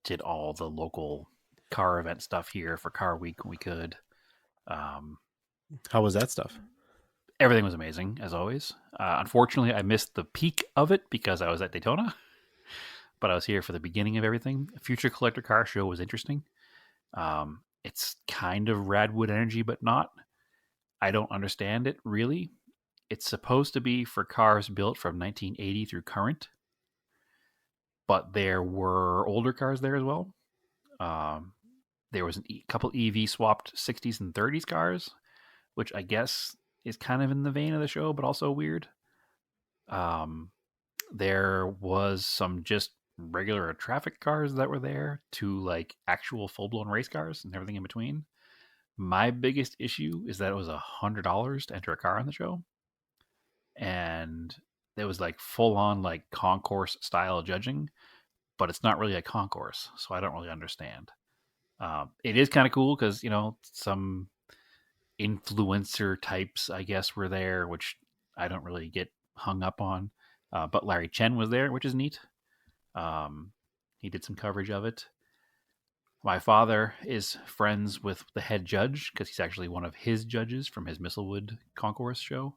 Did all the local car event stuff here for Car Week when we could. How was that stuff? Everything was amazing, as always. Unfortunately, I missed the peak of it because I was at Daytona, but I was here for the beginning of everything. Future Collector Car Show was interesting. It's kind of Radwood energy, but not. I don't understand it, really. It's supposed to be for cars built from 1980 through current, but there were older cars there as well. There was a couple EV swapped 60s and 30s cars, which I guess is kind of in the vein of the show, but also weird. There was some just regular traffic cars that were there to like actual full-blown race cars and everything in between. My biggest issue is that it was $100 to enter a car on the show, and there was like full-on like concourse style judging, but it's not really a concourse, so I don't really understand. It is kind of cool because some influencer types, I guess, were there, which I don't really get hung up on. But Larry Chen was there, which is neat. He did some coverage of it. My father is friends with the head judge because he's actually one of his judges from his Mistlewood concourse show.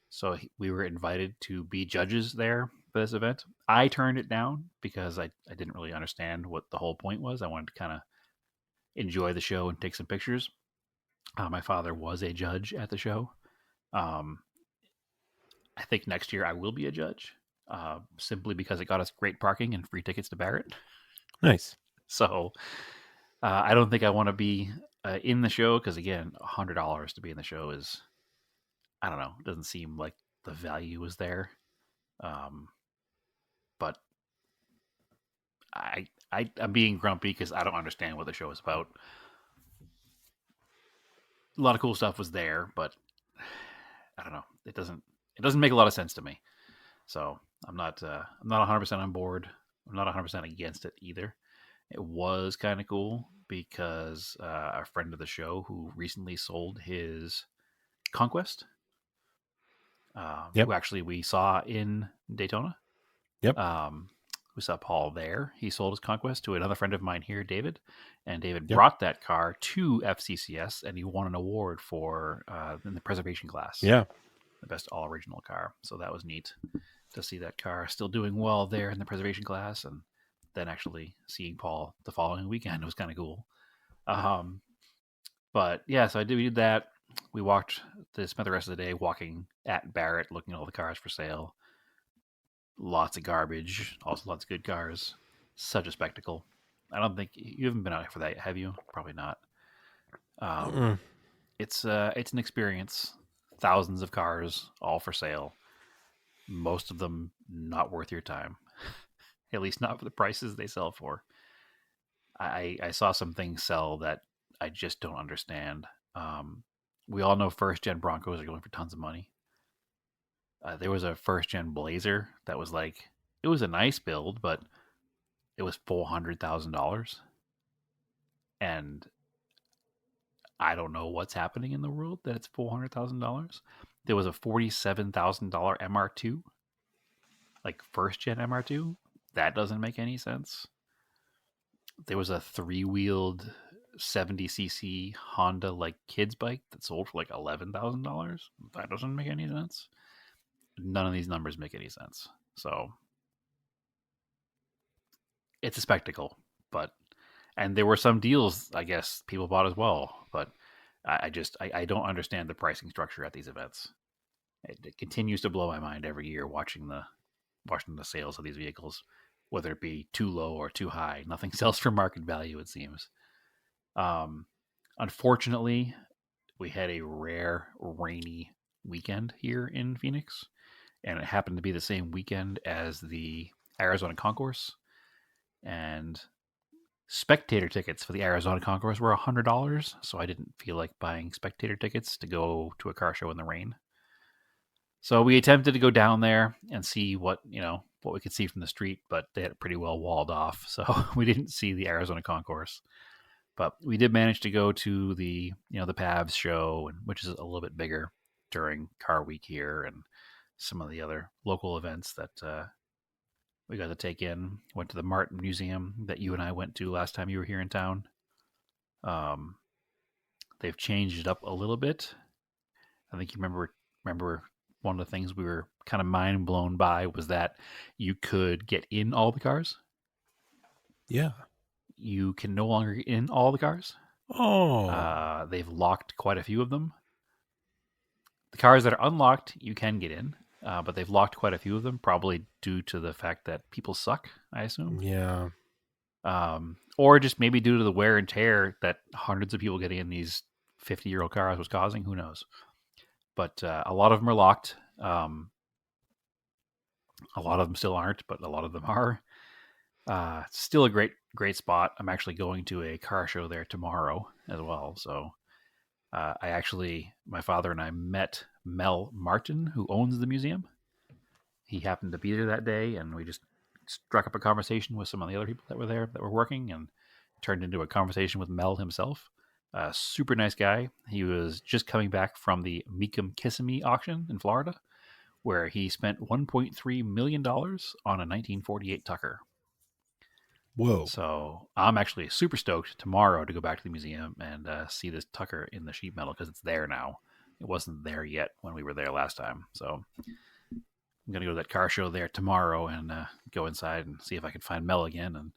So we were invited to be judges there for this event. I turned it down because I didn't really understand what the whole point was. I wanted to kind of enjoy the show and take some pictures. My father was a judge at the show. I think next year I will be a judge, simply because it got us great parking and free tickets to Barrett. Nice. So I don't think I want to be in the show because, again, $100 to be in the show is, I don't know, it doesn't seem like the value is there. But I'm being grumpy because I don't understand what the show is about. A lot of cool stuff was there, but I don't know. It doesn't make a lot of sense to me. So I'm not 100% on board. I'm not 100% against it either. It was kind of cool because a friend of the show who recently sold his Conquest, who actually we saw in Daytona. Yep. We saw Paul there. He sold his Conquest to another friend of mine here, David. And David brought that car to FCCS, and he won an award for in the preservation class. Yeah. The best all-original car. So that was neat to see that car still doing well there in the preservation class. And then actually seeing Paul the following weekend was kind of cool. But yeah, so we did that. We spent the rest of the day walking at Barrett, looking at all the cars for sale. Lots of garbage, also lots of good cars. Such a spectacle. I don't think you haven't been out for that, have you? Probably not. It's an experience. Thousands of cars, all for sale. Most of them not worth your time. At least not for the prices they sell for. I saw some things sell that I just don't understand. We all know first-gen Broncos are going for tons of money. There was a first-gen Blazer that was it was a nice build, but it was $400,000. And I don't know what's happening in the world that it's $400,000. There was a $47,000 MR2, first-gen MR2. That doesn't make any sense. There was a three-wheeled 70cc Honda kids bike that sold for $11,000. That doesn't make any sense. None of these numbers make any sense. So it's a spectacle, and there were some deals I guess people bought as well, but I don't understand the pricing structure at these events. It continues to blow my mind every year watching the sales of these vehicles, whether it be too low or too high. Nothing sells for market value, it seems. Unfortunately, we had a rare rainy weekend here in Phoenix, and it happened to be the same weekend as the Arizona Concourse. And Spectator tickets for the Arizona Concourse were $100, so I didn't feel like buying spectator tickets to go to a car show in the rain. So we attempted to go down there and see what we could see from the street, but they had it pretty well walled off, so we didn't see the Arizona Concourse. But we did manage to go to the the PAVS show, which is a little bit bigger during Car Week here, and some of the other local events that we got to take in. Went to the Martin Museum that you and I went to last time you were here in town. They've changed it up a little bit. I think you remember one of the things we were kind of mind blown by was that you could get in all the cars. Yeah. You can no longer get in all the cars. Oh. They've locked quite a few of them. The cars that are unlocked, you can get in, but they've locked quite a few of them, probably due to the fact that people suck, I assume. Yeah. Or just maybe due to the wear and tear that hundreds of people getting in these 50-year-old cars was causing. Who knows? But a lot of them are locked. A lot of them still aren't, but a lot of them are. Still a great spot. I'm actually going to a car show there tomorrow as well. So my father and I met Mel Martin, who owns the museum. He happened to be there that day, and we just struck up a conversation with some of the other people that were there that were working, and turned into a conversation with Mel himself. Super nice guy. He was just coming back from the Meekum Kissimmee auction in Florida, where he spent $1.3 million on a 1948 Tucker. Whoa. So I'm actually super stoked tomorrow to go back to the museum and see this Tucker in the sheet metal, because it's there now. It wasn't there yet when we were there last time. So I'm going to go to that car show there tomorrow and go inside and see if I can find Mel again and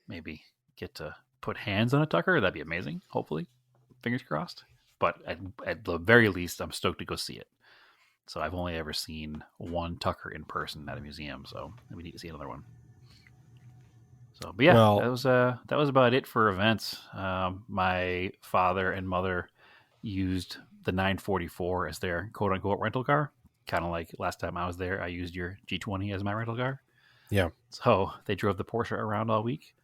maybe get to put hands on a Tucker. That'd be amazing, hopefully. Fingers crossed. But at the very least, I'm stoked to go see it. So I've only ever seen one Tucker in person at a museum, so we need to see another one. So, but yeah, that was about it for events. My father and mother used the 944 as their quote unquote rental car. Kind of like last time I was there, I used your G20 as my rental car. Yeah. So they drove the Porsche around all week.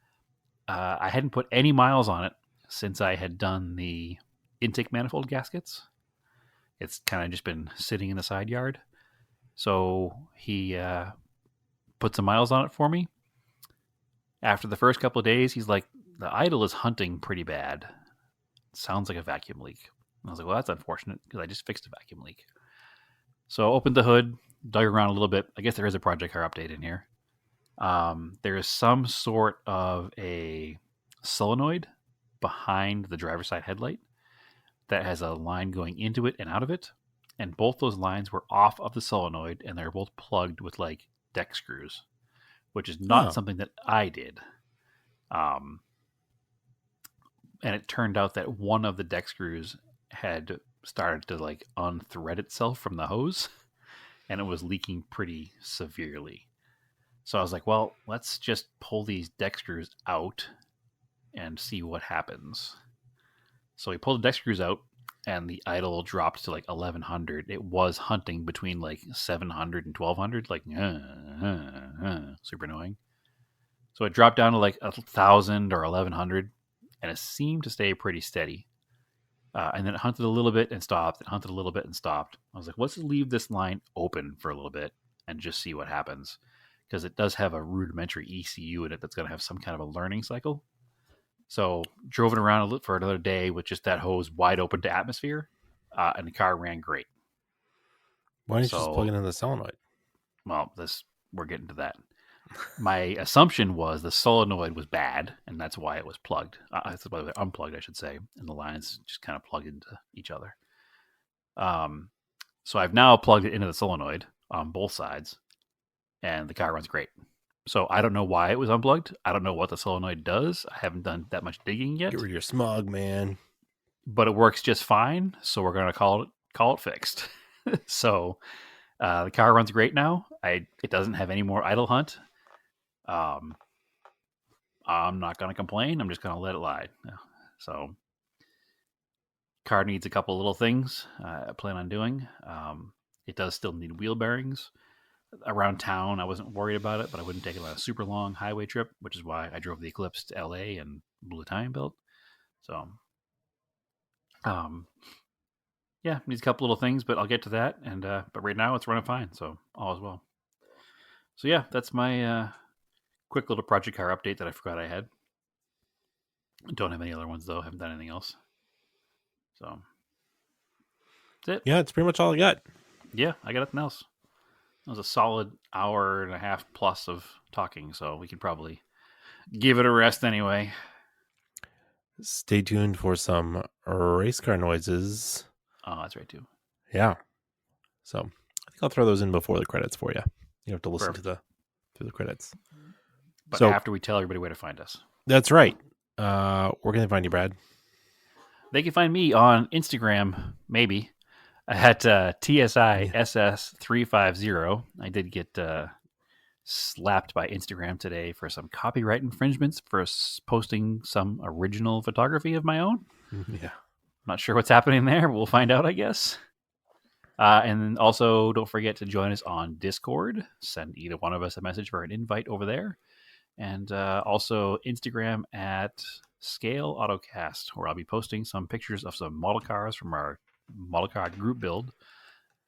I hadn't put any miles on it since I had done the intake manifold gaskets. It's kind of just been sitting in the side yard. So he put some miles on it for me. After the first couple of days, he's like, the idle is hunting pretty bad. Sounds like a vacuum leak. And I was like, well, that's unfortunate, because I just fixed a vacuum leak. So opened the hood, dug around a little bit. I guess there is a project car update in here. There is some sort of a solenoid behind the driver's side headlight that has a line going into it and out of it. And both those lines were off of the solenoid, and they're both plugged with like deck screws, which is not something that I did. And it turned out that one of the deck screws had started to like unthread itself from the hose, and it was leaking pretty severely. So I was like, well, let's just pull these deck screws out and see what happens. So we pulled the deck screws out, and the idle dropped to like 1100. It was hunting between like 700 and 1200, like super annoying. So it dropped down to like 1000 or 1100, and it seemed to stay pretty steady. And then it hunted a little bit and stopped. It hunted a little bit and stopped. I was like, let's just leave this line open for a little bit and just see what happens, because it does have a rudimentary ECU in it that's going to have some kind of a learning cycle. So drove it around for another day with just that hose wide open to atmosphere, and the car ran great. Why didn't you just plug it in the solenoid? Well, we're getting to that. My assumption was the solenoid was bad, and that's why it was plugged. Unplugged, I should say, and the lines just kind of plugged into each other. So I've now plugged it into the solenoid on both sides, and the car runs great. So I don't know why it was unplugged. I don't know what the solenoid does. I haven't done that much digging yet. Get rid of your smog, man. But it works just fine, so we're going to call it fixed. So the car runs great now. It doesn't have any more idle hunt. I'm not going to complain. I'm just going to let it lie. So car needs a couple little things I plan on doing. It does still need wheel bearings. Around town, I wasn't worried about it, but I wouldn't take it on a super long highway trip, which is why I drove the Eclipse to LA and blue Italian belt. So, yeah, needs a couple little things, but I'll get to that. And but right now it's running fine, so all is well. So yeah, that's my quick little project car update that I forgot I had. Don't have any other ones though. Haven't done anything else. So that's it. Yeah, it's pretty much all I got. Yeah, I got nothing else. It was a solid hour and a half plus of talking, so we could probably give it a rest anyway. Stay tuned for some race car noises. Oh, that's right too. Yeah. So I think I'll throw those in before the credits for you. You have to listen Perfect. to the credits. But So- after we tell everybody where to find us. That's right. Where can they find you, Brad? They can find me on Instagram, maybe, at TSISS350. I did get slapped by Instagram today for some copyright infringements for posting some original photography of my own. Yeah. Not sure what's happening there. We'll find out, I guess. And then also, don't forget to join us on Discord. Send either one of us a message for an invite over there. And also Instagram at Scale Autocast, where I'll be posting some pictures of some model cars from our model car group build,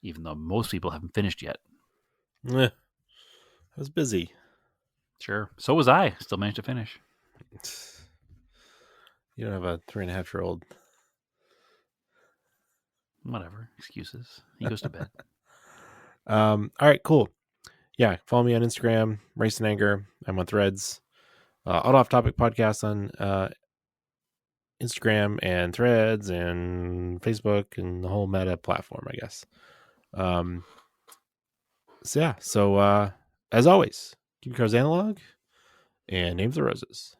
even though most people haven't finished yet. I was busy. Sure. So was I. Still managed to finish. You don't have a 3.5-year-old. Whatever. Excuses. He goes to bed. All right, cool. Yeah, follow me on Instagram, Race and Anger. I'm on Threads. Auto Off Topic podcast on Instagram and Threads and Facebook and the whole Meta platform, I guess. So as always, keep your cars analog and name the roses.